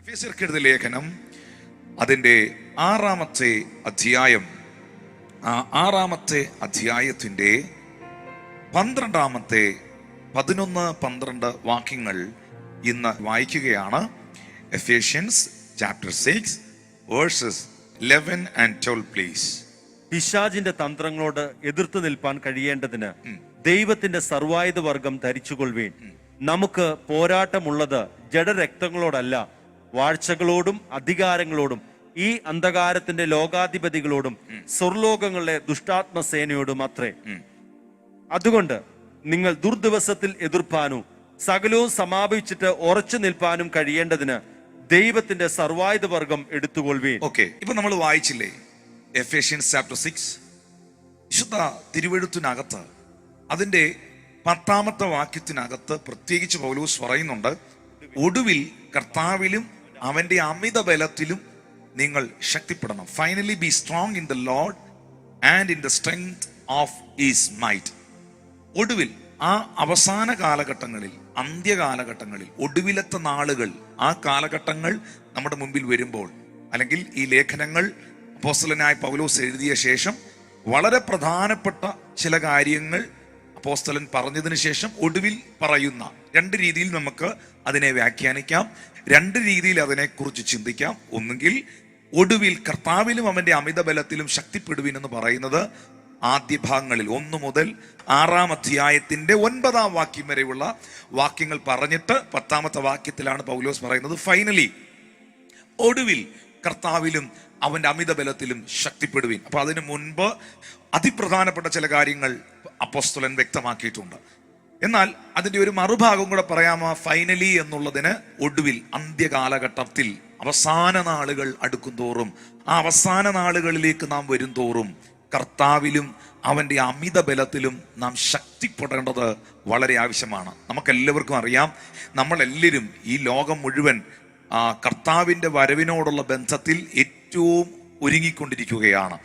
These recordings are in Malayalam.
എഫെസ്യർക്കെഴുതിയ ലേഖനം അതിൻ്റെ 6-ാമത്തെ അധ്യായം, ആ 6-ാമത്തെ അധ്യായത്തിൻ്റെ 12-ാമത്തെ 11-12 വാക്യങ്ങൾ ഇന്ന് വായിക്കുകയാണ്. Ephesians chapter 6 versus 11 and 12 please. പിശാചിന്റെ തന്ത്രങ്ങളോട് എതിർത്ത് നിൽപ്പാൻ കഴിയേണ്ടതിന് ദൈവത്തിന്റെ സർവായുധ വർഗം ധരിച്ചുകൊള്ളുവീൻ. നമുക്ക് പോരാട്ടമുള്ളത് ജഡരക്തങ്ങളോടല്ല, വാഴ്ചകളോടും അധികാരങ്ങളോടും ഈ അന്ധകാരത്തിന്റെ ലോകാധിപതികളോടും സ്വർലോകങ്ങളിലെ ദുഷ്ടാത്മസേനയോടും അത്രേ. അതുകൊണ്ട് നിങ്ങൾ ദുർദിവസത്തിൽ എതിർപ്പാനും സകലവും സമാപിച്ചിട്ട് ഉറച്ചു നിൽപ്പാനും കഴിയേണ്ടതിന് ദൈവത്തിന്റെ സർവായുധ വർഗം എടുത്തുകൊള്ളുവീൻ. ഓക്കെ, ഇപ്പൊ നമ്മൾ വായിച്ചില്ലേ എഫേഷ്യൻസ് ചാപ്റ്റർ 6 വിശുദ്ധ തിരുവെഴുത്തിനകത്ത് അതിന്റെ 10-ാമത്തെ വാക്യത്തിനകത്ത് പ്രത്യേകിച്ച് പൗലോസ് പറയുന്നുണ്ട്, ഒടുവിൽ കർത്താവിലും അവന്റെ അമിത ബലത്തിലും നിങ്ങൾ ശക്തിപ്പെടണം. Finally be strong in the Lord and in the strength of his might. ഒടുവിൽ ആ അവസാന കാലഘട്ടങ്ങളിൽ, അന്ത്യകാലഘട്ടങ്ങളിൽ, ഒടുവിലത്തെ നാളുകൾ, ആ കാലഘട്ടങ്ങൾ നമ്മുടെ മുമ്പിൽ വരുമ്പോൾ, അല്ലെങ്കിൽ ഈ ലേഖനങ്ങൾ അപ്പോസ്തലനായ പൗലോസ് എഴുതിയ ശേഷം വളരെ പ്രധാനപ്പെട്ട ചില കാര്യങ്ങൾ അപ്പോസ്തലൻ പറഞ്ഞതിന് ശേഷം ഒടുവിൽ പറയുന്ന രണ്ട് രീതിയിൽ നമുക്ക് അതിനെ വ്യാഖ്യാനിക്കാം, രണ്ട് രീതിയിൽ അതിനെക്കുറിച്ച് ചിന്തിക്കാം. ഒന്നുകിൽ ഒടുവിൽ കർത്താവിലും അവന്റെ അമിത ബലത്തിലും ശക്തിപ്പെടുവിൻ എന്ന് പറയുന്നത് ആദ്യ ഭാഗങ്ങളിൽ 1 മുതൽ 6-ാം അധ്യായത്തിന്റെ 9-ാം വാക്യം വരെയുള്ള വാക്യങ്ങൾ പറഞ്ഞിട്ട് 10-ാമത്തെ വാക്യത്തിലാണ് പൗലോസ് പറയുന്നത് ഫൈനലി ഒടുവിൽ കർത്താവിലും അവന്റെ അമിത ബലത്തിലും ശക്തിപ്പെടുവിൻ. അപ്പൊ അതിനു മുൻപ് അതിപ്രധാനപ്പെട്ട ചില കാര്യങ്ങൾ അപ്പോസ്തലൻ വ്യക്തമാക്കിയിട്ടുണ്ട്. എന്നാൽ അതിന്റെ ഒരു മറുഭാഗം കൂടെ പറയാമോ? ഫൈനലി എന്നുള്ളതിന് ഒടുവിൽ, അന്ത്യകാലഘട്ടത്തിൽ, അവസാന നാളുകൾ അടുക്കും തോറും, ആ അവസാന നാളുകളിലേക്ക് നാം വരും തോറും കർത്താവിലും അവന്റെ അമിത ബലത്തിലും നാം ശക്തിപ്പെടേണ്ടത് വളരെ ആവശ്യമാണ്. നമുക്കെല്ലാവർക്കും അറിയാം, നമ്മളെല്ലാവരും ഈ ലോകം മുഴുവൻ കർത്താവിന്റെ വരവിനോടുള്ള ബന്ധത്തിൽ ഏറ്റവും ഒരുങ്ങിക്കൊണ്ടിരിക്കുകയാണ്.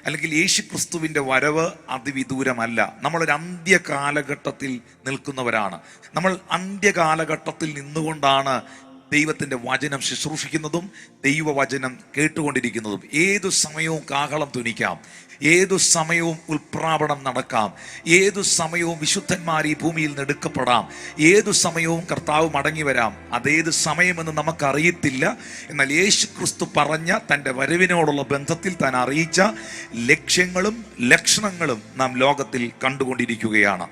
അല്ലെങ്കിൽ യേശു ക്രിസ്തുവിന്റെ വരവ് അതിവിദൂരമല്ല. നമ്മളൊരു അന്ത്യകാലഘട്ടത്തിൽ നിൽക്കുന്നവരാണ്. നമ്മൾ അന്ത്യകാലഘട്ടത്തിൽ നിന്നുകൊണ്ടാണ് ദൈവത്തിന്റെ വചനം ശുശ്രൂഷിക്കുന്നതും ദൈവവചനം കേട്ടുകൊണ്ടിരിക്കുന്നതും. ഏതു സമയവും കാഹളം ധ്വനിക്കാം, ഏതു സമയവും ഉൽപ്രാപണം നടക്കാം, ഏതു സമയവും വിശുദ്ധന്മാർ ഈ ഭൂമിയിൽ നിന്ന് എടുക്കപ്പെടാം, ഏതു സമയവും കർത്താവ് മടങ്ങി വരാം. അതേത് സമയമെന്ന് നമുക്കറിയത്തില്ല. എന്നാൽ യേശു ക്രിസ്തു പറഞ്ഞ തൻ്റെ വരവിനോടുള്ള ബന്ധത്തിൽ താൻ അറിയിച്ച ലക്ഷ്യങ്ങളും ലക്ഷണങ്ങളും നാം ലോകത്തിൽ കണ്ടുകൊണ്ടിരിക്കുകയാണ്.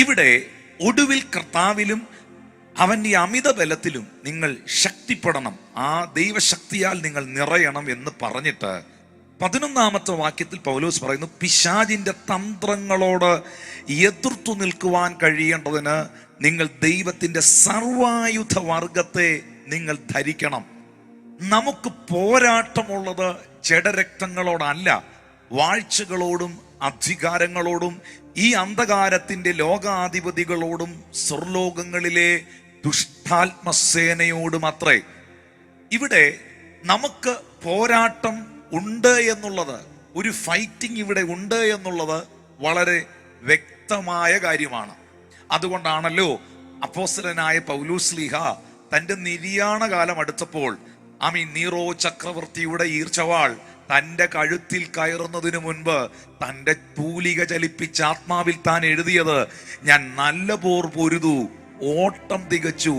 ഇവിടെ ഒടുവിൽ കർത്താവിലും അവന്റെ അമിത ബലത്തിലും നിങ്ങൾ ശക്തിപ്പെടണം, ആ ദൈവശക്തിയാൽ നിങ്ങൾ നിറയണം എന്ന് പറഞ്ഞിട്ട് 11-ാമത്തെ വാക്യത്തിൽ പൗലോസ് പറയുന്നു, പിശാചിന്റെ തന്ത്രങ്ങളോട് എതിർത്തു നിൽക്കുവാൻ കഴിയേണ്ടതിന് നിങ്ങൾ ദൈവത്തിന്റെ സർവായുധ വർഗത്തെ നിങ്ങൾ ധരിക്കണം. നമുക്ക് പോരാട്ടമുള്ളത് ജഡരക്തങ്ങളോടല്ല, വാഴ്ചകളോടും അധികാരങ്ങളോടും ഈ അന്ധകാരത്തിന്റെ ലോകാധിപതികളോടും സ്വർലോകങ്ങളിലെ ദുഷ്ടാത്മസേനയോടും അത്രേ. ഇവിടെ നമുക്ക് പോരാട്ടം ഉണ്ട് എന്നുള്ളത്, ഒരു ഫൈറ്റിംഗ് ഇവിടെ ഉണ്ട് എന്നുള്ളത് വളരെ വ്യക്തമായ കാര്യമാണ്. അതുകൊണ്ടാണല്ലോ അപ്പോസ്തലനായ പൗലോസ് ശ്ലീഹ തൻ്റെ നിര്യാണ കാലം അടുത്തപ്പോൾ നീറോ ചക്രവർത്തിയുടെ ഈർച്ചവാൾ തൻ്റെ കഴുത്തിൽ കയറുന്നതിന് മുൻപ് തൻ്റെ തൂലിക ചലിപ്പിച്ച ആത്മാവിൽ താൻ എഴുതിയത്, ഞാൻ നല്ല പോർ പൊരുതു, ഓട്ടം തികച്ചു,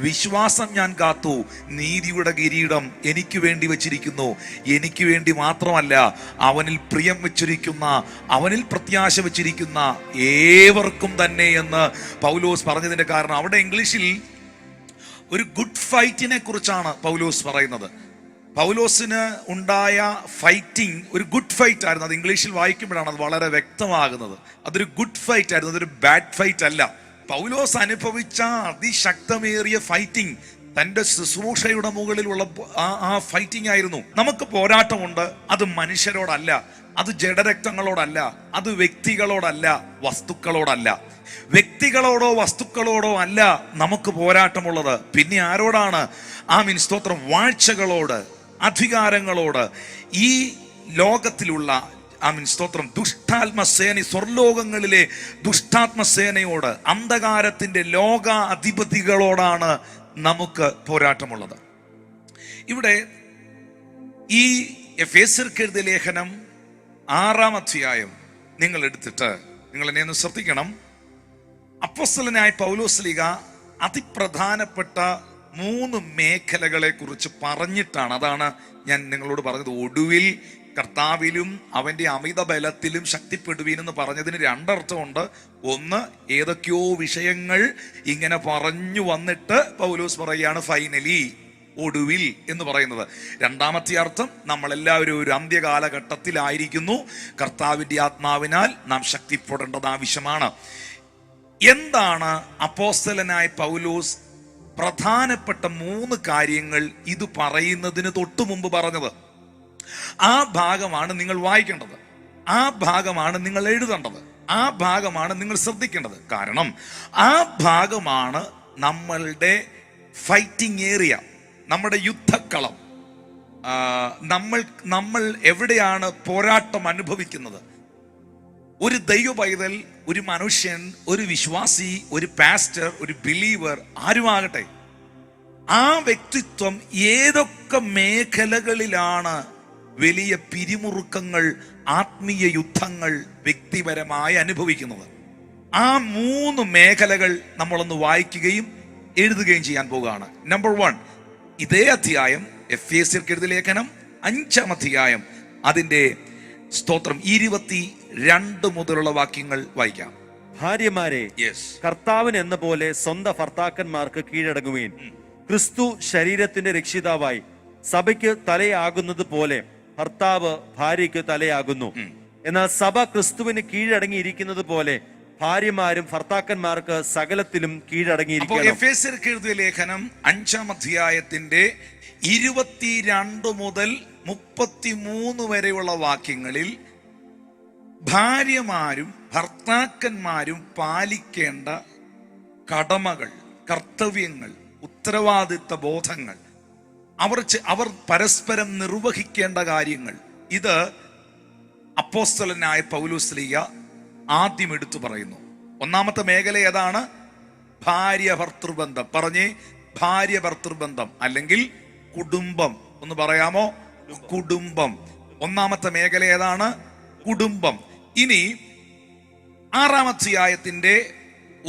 വിശ്വാസം ഞാൻ കാത്തു, നീതിയുടെ കിരീടം എനിക്ക് വേണ്ടി വച്ചിരിക്കുന്നു. എനിക്ക് വേണ്ടി മാത്രമല്ല, അവനിൽ പ്രിയം വെച്ചിരിക്കുന്ന, അവനിൽ പ്രത്യാശ വെച്ചിരിക്കുന്ന ഏവർക്കും തന്നെ എന്ന് പൗലോസ് പറഞ്ഞതിന്റെ കാരണം, അവിടെ ഇംഗ്ലീഷിൽ ഒരു ഗുഡ് ഫൈറ്റിനെ കുറിച്ചാണ് പൗലോസ് പറയുന്നത്. പൗലോസിന് ഉണ്ടായ ഫൈറ്റിംഗ് ഒരു ഗുഡ് ഫൈറ്റ് ആയിരുന്നു. അത് ഇംഗ്ലീഷിൽ വായിക്കുമ്പോഴാണ് അത് വളരെ വ്യക്തമാകുന്നത്. അതൊരു ഗുഡ് ഫൈറ്റ് ആയിരുന്നു, അതൊരു ബാഡ് ഫൈറ്റ് അല്ല. പൗലോസ് അനുഭവിച്ച അതിശക്തമേറിയ ഫൈറ്റിംഗ് തൻ്റെ ശുശ്രൂഷയുടെ മുകളിലുള്ള ആ ഫൈറ്റിംഗ് ആയിരുന്നു. നമുക്ക് പോരാട്ടമുണ്ട്, അത് മനുഷ്യരോടല്ല, അത് ജഡരക്തങ്ങളോടല്ല, അത് വ്യക്തികളോടല്ല, വസ്തുക്കളോടല്ല. വ്യക്തികളോടോ വസ്തുക്കളോടോ അല്ല നമുക്ക് പോരാട്ടമുള്ളത്. പിന്നെ ആരോടാണ്? സ്തോത്രം, വാഴ്ചകളോട്, അധികാരങ്ങളോട്, ഈ ലോകത്തിലുള്ള സ്തോത്രം ദുഷ്ടാത്മസേന, സ്വർലോകങ്ങളിലെ ദുഷ്ടാത്മസേനയോട്, അന്ധകാരത്തിന്റെ ലോക അധിപതികളോടാണ് നമുക്ക് പോരാട്ടമുള്ളത്. ഇവിടെ ഈ എഫേസ്യർക്ക് എഴുതിയ ലേഖനം 6-ാം അധ്യായം നിങ്ങൾ എടുത്തിട്ട് നിങ്ങൾ എന്നെ ഒന്ന് ശ്രദ്ധിക്കണം. അപ്പോസ്തലനായ പൗലോസ്ലീഹ അതിപ്രധാനപ്പെട്ട 3 മേഖലകളെ കുറിച്ച് പറഞ്ഞിട്ടാണ്, അതാണ് ഞാൻ നിങ്ങളോട് പറഞ്ഞത്, ഒടുവിൽ കർത്താവിലും അവന്റെ അമിത ബലത്തിലും ശക്തിപ്പെടുവീൻ എന്ന് പറഞ്ഞതിന് 2 അർത്ഥമുണ്ട്. ഒന്ന്, ഏതൊക്കെയോ വിഷയങ്ങൾ ഇങ്ങനെ പറഞ്ഞു വന്നിട്ട് പൗലോസ് പറയുകയാണ് ഫൈനലി, ഒടുവിൽ എന്ന് പറയുന്നത്. 2-ാമത്തെ അർത്ഥം, നമ്മളെല്ലാവരും ഒരു അന്ത്യകാലഘട്ടത്തിലായിരിക്കുന്നു, കർത്താവിന്റെ ആത്മാവിനാൽ നാം ശക്തിപ്പെടേണ്ടത് ആവശ്യമാണ്. എന്താണ് അപ്പോസ്തലനായ പൗലോസ് പ്രധാനപ്പെട്ട 3 കാര്യങ്ങൾ ഇത് പറയുന്നതിന് തൊട്ടു മുമ്പ് പറഞ്ഞത്? ആ ഭാഗമാണ് നിങ്ങൾ വായിക്കേണ്ടത്, ആ ഭാഗമാണ് നിങ്ങൾ എഴുതേണ്ടത്, ആ ഭാഗമാണ് നിങ്ങൾ ശ്രദ്ധിക്കേണ്ടത്. കാരണം ആ ഭാഗമാണ് നമ്മളുടെ ഫൈറ്റിംഗ് ഏരിയ, നമ്മുടെ യുദ്ധക്കളം. നമ്മൾ എവിടെയാണ് പോരാട്ടം അനുഭവിക്കുന്നത്? ഒരു ദൈവ പൈതൽ, ഒരു മനുഷ്യൻ, ഒരു വിശ്വാസി, ഒരു പാസ്റ്റർ, ഒരു ബിലീവർ, ആരുമാകട്ടെ, ആ വ്യക്തിത്വം ഏതൊക്കെ മേഖലകളിലാണ് വലിയ പിരിമുറുക്കങ്ങൾ, ആത്മീയ യുദ്ധങ്ങൾ വ്യക്തിപരമായി അനുഭവിക്കുന്നത്? ആ 3 മേഖലകൾ നമ്മളൊന്ന് വായിക്കുകയും എഴുതുകയും ചെയ്യാൻ പോവുകയാണ്. നമ്പർ 1, ഇതേ അധ്യായം എഫേസ്യർക്ക് എഴുതിയ ലേഖനം 5-ാം അധ്യായം അതിന്റെ 22 മുതലുള്ള വാക്യങ്ങൾ വായിക്കാം. ഭാര്യമാരെ, കർത്താവിന് എന്ന പോലെ സ്വന്തം ഭർത്താക്കന്മാർക്ക് കീഴടങ്ങുവീൻ. ക്രിസ്തു ശരീരത്തിന്റെ രക്ഷിതാവായി സഭയ്ക്ക് തലയാകുന്നത് പോലെ ഭർത്താവ് ഭാര്യയ്ക്ക് തലയാകുന്നു. എന്നാൽ സഭ ക്രിസ്തുവിന് കീഴടങ്ങിയിരിക്കുന്നത് പോലെ ഭാര്യമാരും ഭർത്താക്കന്മാർക്ക് സകലത്തിലും കീഴടങ്ങിയിരിക്കുന്നു. എഫേസ്യർക്ക് എഴുതിയ ലേഖനം 5-ാം അധ്യായത്തിന്റെ 22 മുതൽ 33 വരെയുള്ള വാക്യങ്ങളിൽ ഭാര്യമാരും ഭർത്താക്കന്മാരും പാലിക്കേണ്ട കടമകൾ, കർത്തവ്യങ്ങൾ, ഉത്തരവാദിത്ത ബോധങ്ങൾ, അവർ പരസ്പരം നിർവഹിക്കേണ്ട കാര്യങ്ങൾ, ഇത് അപ്പോസ്തലനായ പൗലോസ്ലീഹ ആദ്യം എടുത്തു പറയുന്നു. 1-ാമത്തെ മേഖല ഏതാണ്? ഭാര്യ ഭർത്തൃബന്ധം. പറഞ്ഞേ, ഭാര്യ ഭർത്തൃബന്ധം അല്ലെങ്കിൽ കുടുംബം. ഒന്ന് പറയാമോ? കുടുംബം. 1-ാമത്തെ മേഖല ഏതാണ്? കുടുംബം. ഇനി 6-ാം അധ്യായത്തിന്റെ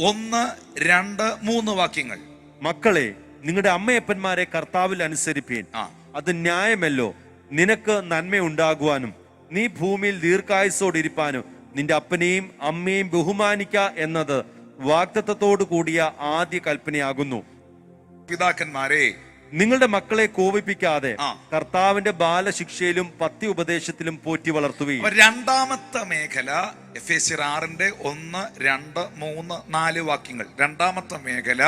1, 2, 3 വാക്യങ്ങൾ. മക്കളെ, നിങ്ങളുടെ അമ്മയപ്പന്മാരെ കർത്താവിൽ അനുസരിപ്പീൻ, അത് ന്യായമല്ലോ. നിനക്ക് നന്മയുണ്ടാകുവാനും നീ ഭൂമിയിൽ ദീർഘായുസ്സോടിരിപ്പാനും നിന്റെ അപ്പനെയും അമ്മയെയും ബഹുമാനിക്ക എന്നത് വാഗ്ദത്തത്തോടു കൂടിയ ആദ്യ കൽപ്പനയാകുന്നു. പിതാക്കന്മാരെ, നിങ്ങളുടെ മക്കളെ കോപിപ്പിക്കാതെ കർത്താവിന്റെ ബാലശിക്ഷയിലും പഥ്യോപദേശത്തിലും പോറ്റി വളർത്തുകയും. 2-ാമത്തെ മേഖല എഫേസ്യർ 6-ന്റെ 1, 2, 3, 4 വാക്യങ്ങൾ. 2-ാമത്തെ മേഖല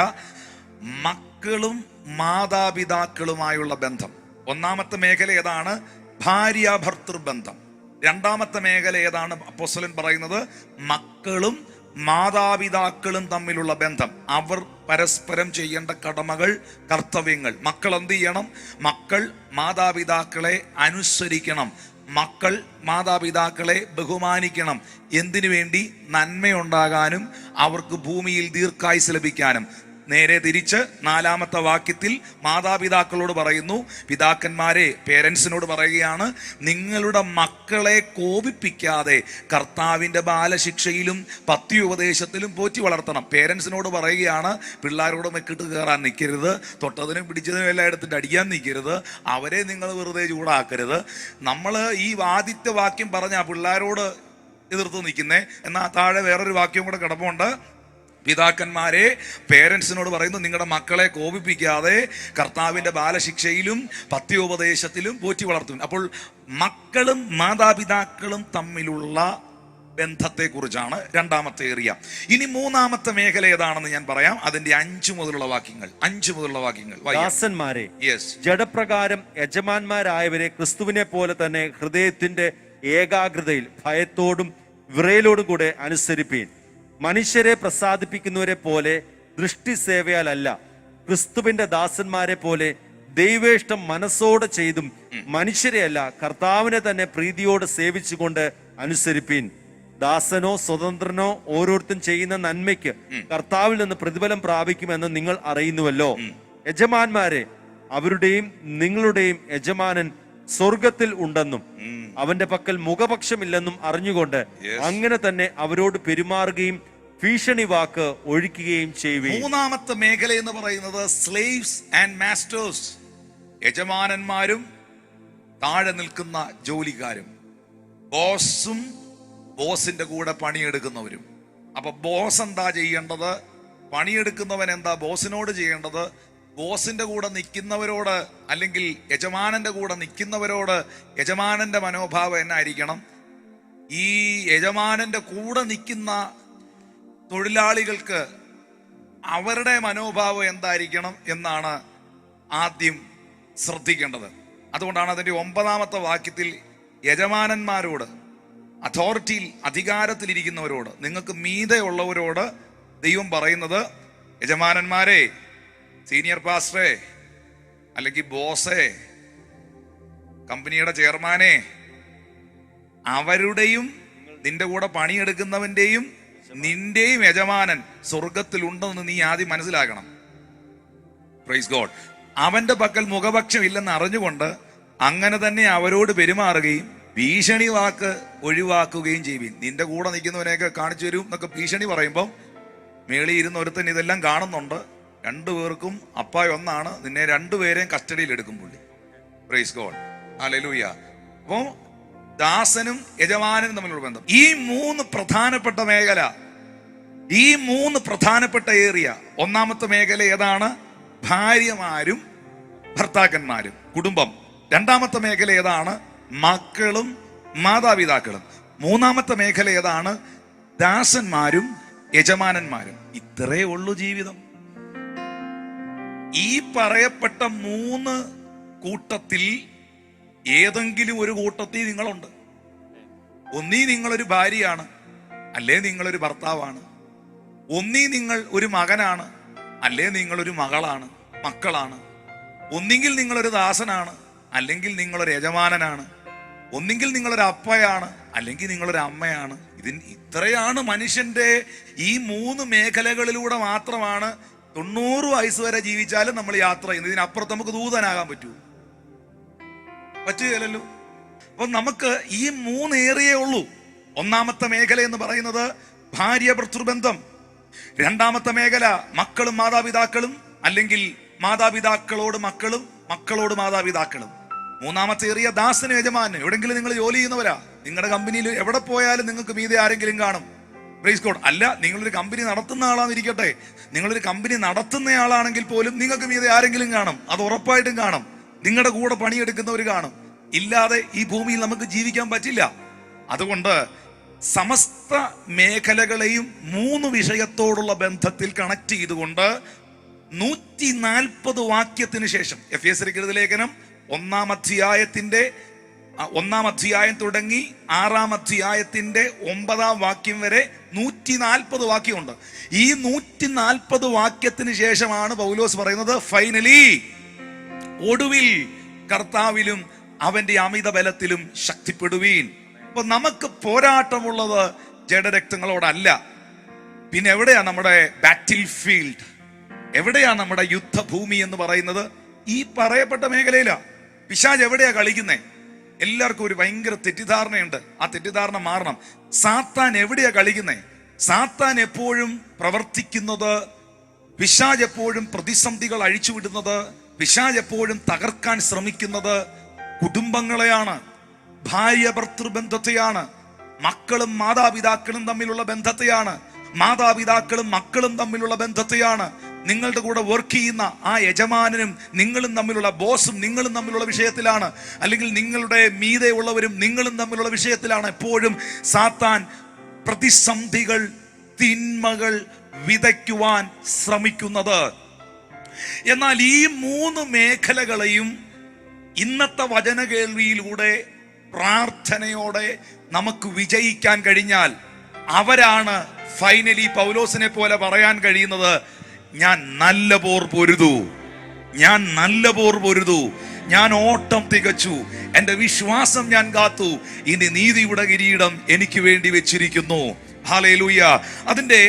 മക്കളും മാതാപിതാക്കളുമായുള്ള ബന്ധം. 1-ാമത്തെ മേഖല ഏതാണ്? ഭാര്യ ഭർത്തൃബന്ധം. 2-ാമത്തെ മേഖല ഏതാണ്? അപ്പോസ്തലൻ പറയുന്നത് മക്കളും മാതാപിതാക്കളും തമ്മിലുള്ള ബന്ധം, അവർ പരസ്പരം ചെയ്യേണ്ട കടമകൾ, കർത്തവ്യങ്ങൾ. മക്കൾ എന്ത് ചെയ്യണം? മക്കൾ മാതാപിതാക്കളെ അനുസരിക്കണം, മക്കൾ മാതാപിതാക്കളെ ബഹുമാനിക്കണം. എന്തിനു വേണ്ടി? നന്മയുണ്ടാകാനും അവർക്ക് ഭൂമിയിൽ ദീർഘായുസ് ലഭിക്കാനും. നേരെ തിരിച്ച് 4-ാമത്തെ വാക്യത്തിൽ മാതാപിതാക്കളോട് പറയുന്നു, പിതാക്കന്മാരെ, പേരൻസിനോട് പറയുകയാണ്, നിങ്ങളുടെ മക്കളെ കോപിപ്പിക്കാതെ കർത്താവിന്റെ ബാലശിക്ഷയിലും പഥ്യോപദേശത്തിലും പോറ്റി വളർത്തണം. പേരൻസിനോട് പറയുകയാണ്, പിള്ളേരോട് മെക്കിട്ട് കയറാൻ നിൽക്കരുത്, തൊട്ടതിനും പിടിച്ചതിനും എല്ലാം എടുത്തിട്ട് അടിക്കാൻ നിൽക്കരുത്, അവരെ നിങ്ങൾ വെറുതെ ചൂടാക്കരുത്. നമ്മൾ ഈ ആദ്യത്തെ വാക്യം പറഞ്ഞ പിള്ളേരോട് എതിർത്ത് നിൽക്കുന്നേ, എന്നാൽ താഴെ വേറൊരു വാക്യം കൂടെ കിടപ്പുണ്ട്. പിതാക്കന്മാരെ, പേരൻസിനോട് പറയുന്നു, നിങ്ങളുടെ മക്കളെ കോപിപ്പിക്കാതെ കർത്താവിന്റെ ബാലശിക്ഷയിലും പഥ്യോപദേശത്തിലും പോറ്റി വളർത്തും. അപ്പോൾ മക്കളും മാതാപിതാക്കളും തമ്മിലുള്ള ബന്ധത്തെക്കുറിച്ചാണ് 2-ാമത്തെ ഏരിയ. ഇനി 3-ാമത്തെ മേഖല ഏതാണെന്ന് ഞാൻ പറയാം. അതിന്റെ 5 മുതലുള്ള വാക്യങ്ങൾ. ദാസന്മാരെ, ജഡപ്രകാരം യജമാന്മാരായവരെ ക്രിസ്തുവിനെ പോലെ തന്നെ ഹൃദയത്തിന്റെ ഏകാഗ്രതയിൽ ഭയത്തോടും വിറയലോടും കൂടെ അനുസരിപ്പീൻ. മനുഷ്യരെ പ്രസാദിപ്പിക്കുന്നവരെ പോലെ ദൃഷ്ടി സേവയാലല്ല, ക്രിസ്തുവിന്റെ ദാസന്മാരെ പോലെ ദൈവേഷ്ടം മനസ്സോടെ ചെയ്തും മനുഷ്യരെയല്ല കർത്താവിനെ തന്നെ പ്രീതിയോടെ സേവിച്ചുകൊണ്ട് അനുസരിപ്പീൻ. ദാസനോ സ്വതന്ത്രനോ ഓരോരുത്തരും ചെയ്യുന്ന നന്മയ്ക്ക് കർത്താവിൽ നിന്ന് പ്രതിഫലം പ്രാപിക്കുമെന്ന് നിങ്ങൾ അറിയുന്നുവല്ലോ. യജമാന്മാരെ, അവരുടെയും നിങ്ങളുടെയും യജമാനൻ സ്വർഗത്തിൽ ഉണ്ടെന്നും അവന്റെ പക്കൽ മുഖപക്ഷമില്ലെന്നും അറിഞ്ഞുകൊണ്ട് അങ്ങനെ തന്നെ അവരോട് പെരുമാറുകയും ഭീഷണി വാക്ക് ഒഴിക്കുകയും ചെയ്യുകയും. മൂന്നാമത്തെ മേഖല എന്ന് പറയുന്നത് സ്ലേവ്സ് ആൻഡ് മാസ്റ്റേഴ്സ്, യജമാനന്മാരും താഴെ നിൽക്കുന്ന ജോലിക്കാരും, ബോസും ബോസിന്റെ കൂടെ പണിയെടുക്കുന്നവരും. അപ്പൊ ബോസ് എന്താ ചെയ്യേണ്ടത്, പണിയെടുക്കുന്നവൻ എന്താ ബോസിനോട് ചെയ്യേണ്ടത്, ബോസിന്റെ കൂടെ നിൽക്കുന്നവരോട് അല്ലെങ്കിൽ യജമാനന്റെ കൂടെ നിൽക്കുന്നവരോട് യജമാനന്റെ മനോഭാവം എന്നായിരിക്കണം, ഈ യജമാനന്റെ കൂടെ നിൽക്കുന്ന തൊഴിലാളികൾക്ക് അവരുടെ മനോഭാവം എന്തായിരിക്കണം എന്നാണ് ആദ്യം ശ്രദ്ധിക്കേണ്ടത്. അതുകൊണ്ടാണ് അതിന്റെ 9-ാമത്തെ വാക്യത്തിൽ യജമാനന്മാരോട്, അതോറിറ്റിയിൽ അധികാരത്തിലിരിക്കുന്നവരോട്, നിങ്ങൾക്ക് മീതെ ഉള്ളവരോട് ദൈവം പറയുന്നത്, യജമാനന്മാരെ, സീനിയർ പാസ്റ്ററെ, അല്ലെങ്കിൽ ബോസേ, കമ്പനിയുടെ ചെയർമാനെ, അവരുടെയും നിന്റെ കൂടെ പണിയെടുക്കുന്നവന്റെയും നിന്റെയും യജമാനൻ സ്വർഗത്തിലുണ്ടെന്ന് നീ ആദ്യം മനസ്സിലാക്കണം. Praise God. അവന്റെ പക്കൽ മുഖപക്ഷം ഇല്ലെന്ന് അറിഞ്ഞുകൊണ്ട് അങ്ങനെ തന്നെ അവരോട് പെരുമാറുകയും ഭീഷണി വാക്ക് ഒഴിവാക്കുകയും ചെയ്യുവിൻ. നിന്റെ കൂടെ നിൽക്കുന്നവനെയൊക്കെ കാണിച്ചു തരും എന്നൊക്കെ ഭീഷണി പറയുമ്പോൾ മേളിൽ ഇരുന്ന് ഒരുത്തൻ ഇതെല്ലാം കാണുന്നുണ്ട്. രണ്ടുപേർക്കും അപ്പായ ഒന്നാണ്, നിന്നെ രണ്ടുപേരെയും കസ്റ്റഡിയിൽ എടുക്കും പുള്ളി. Praise God, hallelujah. അപ്പോ ദാസനും യജമാനനും തമ്മിലുള്ള ബന്ധം, ഈ 3 പ്രധാനപ്പെട്ട മേഖല, ഈ 3 പ്രധാനപ്പെട്ട ഏരിയ. 1-ാമത്തെ മേഖല ഏതാണ്? ഭാര്യമാരും ഭർത്താക്കന്മാരും, കുടുംബം. 2-ാമത്തെ മേഖല ഏതാണ്? മക്കളും മാതാപിതാക്കളും. 3-ാമത്തെ മേഖല ഏതാണ്? ദാസന്മാരും യജമാനന്മാരും. ഇത്രേ ഉള്ളൂ ജീവിതം. ഈ പറയപ്പെട്ട 3 കൂട്ടത്തിൽ ഏതെങ്കിലും ഒരു കൂട്ടത്തിൽ നിങ്ങളുണ്ട്. ഒന്നീ നിങ്ങളൊരു ഭാര്യയാണ്, അല്ലേ നിങ്ങളൊരു ഭർത്താവാണ്. ഒന്നീ നിങ്ങൾ ഒരു മകനാണ്, അല്ലേ നിങ്ങളൊരു മകളാണ്, മക്കളാണ്. ഒന്നെങ്കിൽ നിങ്ങളൊരു ദാസനാണ്, അല്ലെങ്കിൽ നിങ്ങളൊരു യജമാനനാണ്. ഒന്നെങ്കിൽ നിങ്ങളൊരു അപ്പയാണ്, അല്ലെങ്കിൽ നിങ്ങളൊരു അമ്മയാണ്. ഇത്രയാണ് മനുഷ്യന്റെ ഈ 3 മേഖലകളിലൂടെ മാത്രമാണ് 90 വയസ്സ് വരെ ജീവിച്ചാലും നമ്മൾ യാത്ര ചെയ്യുന്നത്. ഇതിനപ്പുറത്ത് നമുക്ക് ദൂതനാകാൻ പറ്റുകയല്ലോ. അപ്പൊ നമുക്ക് ഈ 3 ഏരിയയേ ഉള്ളൂ. 1-ാമത്തെ മേഖല എന്ന് പറയുന്നത് ഭാര്യ ഭർതൃബന്ധം. 2-ാമത്തെ മേഖല മക്കളും മാതാപിതാക്കളും, അല്ലെങ്കിൽ മാതാപിതാക്കളോട് മക്കളും, മക്കളോട് മാതാപിതാക്കളും. 3-ാമത്തെ ഏരിയ ദാസനും യജമാനും. എവിടെങ്കിലും നിങ്ങൾ ജോലി ചെയ്യുന്നവരാ, നിങ്ങളുടെ കമ്പനിയിൽ എവിടെ പോയാലും നിങ്ങൾക്ക് മീതെ ആരെങ്കിലും കാണും. Praise God. അല്ല, നിങ്ങളൊരു കമ്പനി നടത്തുന്ന ആളാന്നിരിക്കട്ടെ, നിങ്ങളൊരു കമ്പനി നടത്തുന്നയാളാണെങ്കിൽ പോലും നിങ്ങൾക്ക് മീതെ ആരെങ്കിലും കാണും. അത് ഉറപ്പായിട്ടും കാണും. നിങ്ങളുടെ കൂടെ പണിയെടുക്കുന്നവർ കാണും. ഇല്ലാതെ ഈ ഭൂമിയിൽ നമുക്ക് ജീവിക്കാൻ പറ്റില്ല. അതുകൊണ്ട് സമസ്ത മേഖലകളെയും 3 വിഷയത്തോടുള്ള ബന്ധത്തിൽ കണക്ട് ചെയ്തുകൊണ്ട് 140 വാക്യത്തിന് ശേഷം എഫേസ്യർക്കെഴുതിയ ലേഖനം 1-ാം അധ്യായം തുടങ്ങി 6-ാം അധ്യായത്തിന്റെ 9-ാം വാക്യം വരെ 140 വാക്യമുണ്ട്. ഈ 140 വാക്യത്തിന് ശേഷമാണ് പൗലോസ് പറയുന്നത്, ഫൈനലി, ഒടുവിൽ കർത്താവിലും അവന്റെ അമിത ബലത്തിലും ശക്തിപ്പെടുവീൻ. അപ്പൊ നമുക്ക് പോരാട്ടമുള്ളത് ജഡരക്തങ്ങളോടല്ല. പിന്നെ എവിടെയാ നമ്മുടെ ബാറ്റിൽ ഫീൽഡ്, എവിടെയാ നമ്മുടെ യുദ്ധഭൂമി എന്ന് പറയുന്നത്? ഈ പറയപ്പെട്ട മേഖലയിലാ. പിശാച് എവിടെയാ കളിക്കുന്നേ? എല്ലാവർക്കും ഒരു ഭയങ്കര തെറ്റിദ്ധാരണയുണ്ട്. ആ തെറ്റിദ്ധാരണ മാറണം. സാത്താൻ എവിടെയാ കളിക്കുന്നേ? സാത്താൻ എപ്പോഴും പ്രവർത്തിക്കുന്നത്, പിശാച് എപ്പോഴും പ്രതിസന്ധികൾ അഴിച്ചുവിടുന്നത്, പിശാച് എപ്പോഴും തകർക്കാൻ ശ്രമിക്കുന്നത് കുടുംബങ്ങളെയാണ്, ഭാര്യ ഭർതൃബന്ധത്തെയാണ്, മക്കളും മാതാപിതാക്കളും തമ്മിലുള്ള ബന്ധത്തെയാണ്, മാതാപിതാക്കളും മക്കളും തമ്മിലുള്ള ബന്ധത്തെയാണ്, നിങ്ങളുടെ കൂടെ വർക്ക് ചെയ്യുന്ന ആ യജമാനനും നിങ്ങളും തമ്മിലുള്ള, ബോസും നിങ്ങളും തമ്മിലുള്ള വിഷയത്തിലാണ്, അല്ലെങ്കിൽ നിങ്ങളുടെ മീതെ ഉള്ളവരും നിങ്ങളും തമ്മിലുള്ള വിഷയത്തിലാണ് എപ്പോഴും സാത്താൻ പ്രതിസന്ധികൾ, തിന്മകൾ വിതയ്ക്കുവാൻ ശ്രമിക്കുന്നത്. എന്നാൽ ഈ 3 മേഖലകളെയും ഇന്നത്തെ വചന കേൾവിയിലൂടെ പ്രാർത്ഥനയോടെ നമുക്ക് വിജയിക്കാൻ കഴിഞ്ഞാൽ അവരാണ് ഫൈനലി പൗലോസിനെ പോലെ പറയാൻ കഴിയുന്നത്, ഞാൻ നല്ല പോർ പൊരുതു, ഞാൻ നല്ല പോർ പൊരുതു, ഞാൻ ഓട്ടം തികച്ചു, എന്റെ വിശ്വാസം ഞാൻ കാത്തു, ഇനി നീതിയുടെ കിരീടം എനിക്ക് വേണ്ടി വെച്ചിരിക്കുന്നു. ഹല്ലേലൂയ. അതിന്റെ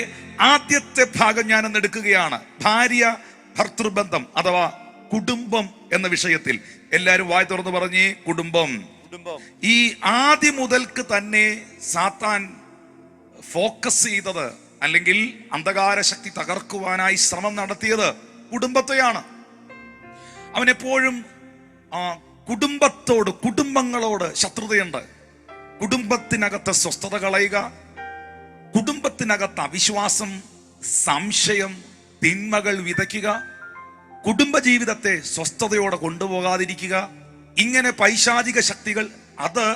ആദ്യത്തെ ഭാഗം ഞാൻ എടുക്കുകയാണ്. ഭാര്യ ഭർതൃബന്ധം അഥവാ കുടുംബം എന്ന വിഷയത്തിൽ എല്ലാവരും വായി തുറന്ന് പറഞ്ഞേ, കുടുംബം. ഈ ആദ്യം മുതൽക്ക് തന്നെ സാത്താൻ ഫോക്കസ് ചെയ്തത്, അല്ലെങ്കിൽ അന്ധകാര ശക്തി തകർക്കുവാനായി ശ്രമം നടത്തിയത് കുടുംബത്തെയാണ്. അവൻ എപ്പോഴും കുടുംബങ്ങളോട് ശത്രുതയുണ്ട്. കുടുംബത്തിനകത്ത് സ്വസ്ഥത കളയുക, കുടുംബത്തിനകത്ത് അവിശ്വാസം, സംശയം, തിന്മകൾ വിതയ്ക്കുക, കുടുംബജീവിതത്തെ സ്വസ്ഥതയോടെ കൊണ്ടുപോകാതിരിക്കുക. ഇങ്ങനെ പൈശാചിക ശക്തികൾ, അത്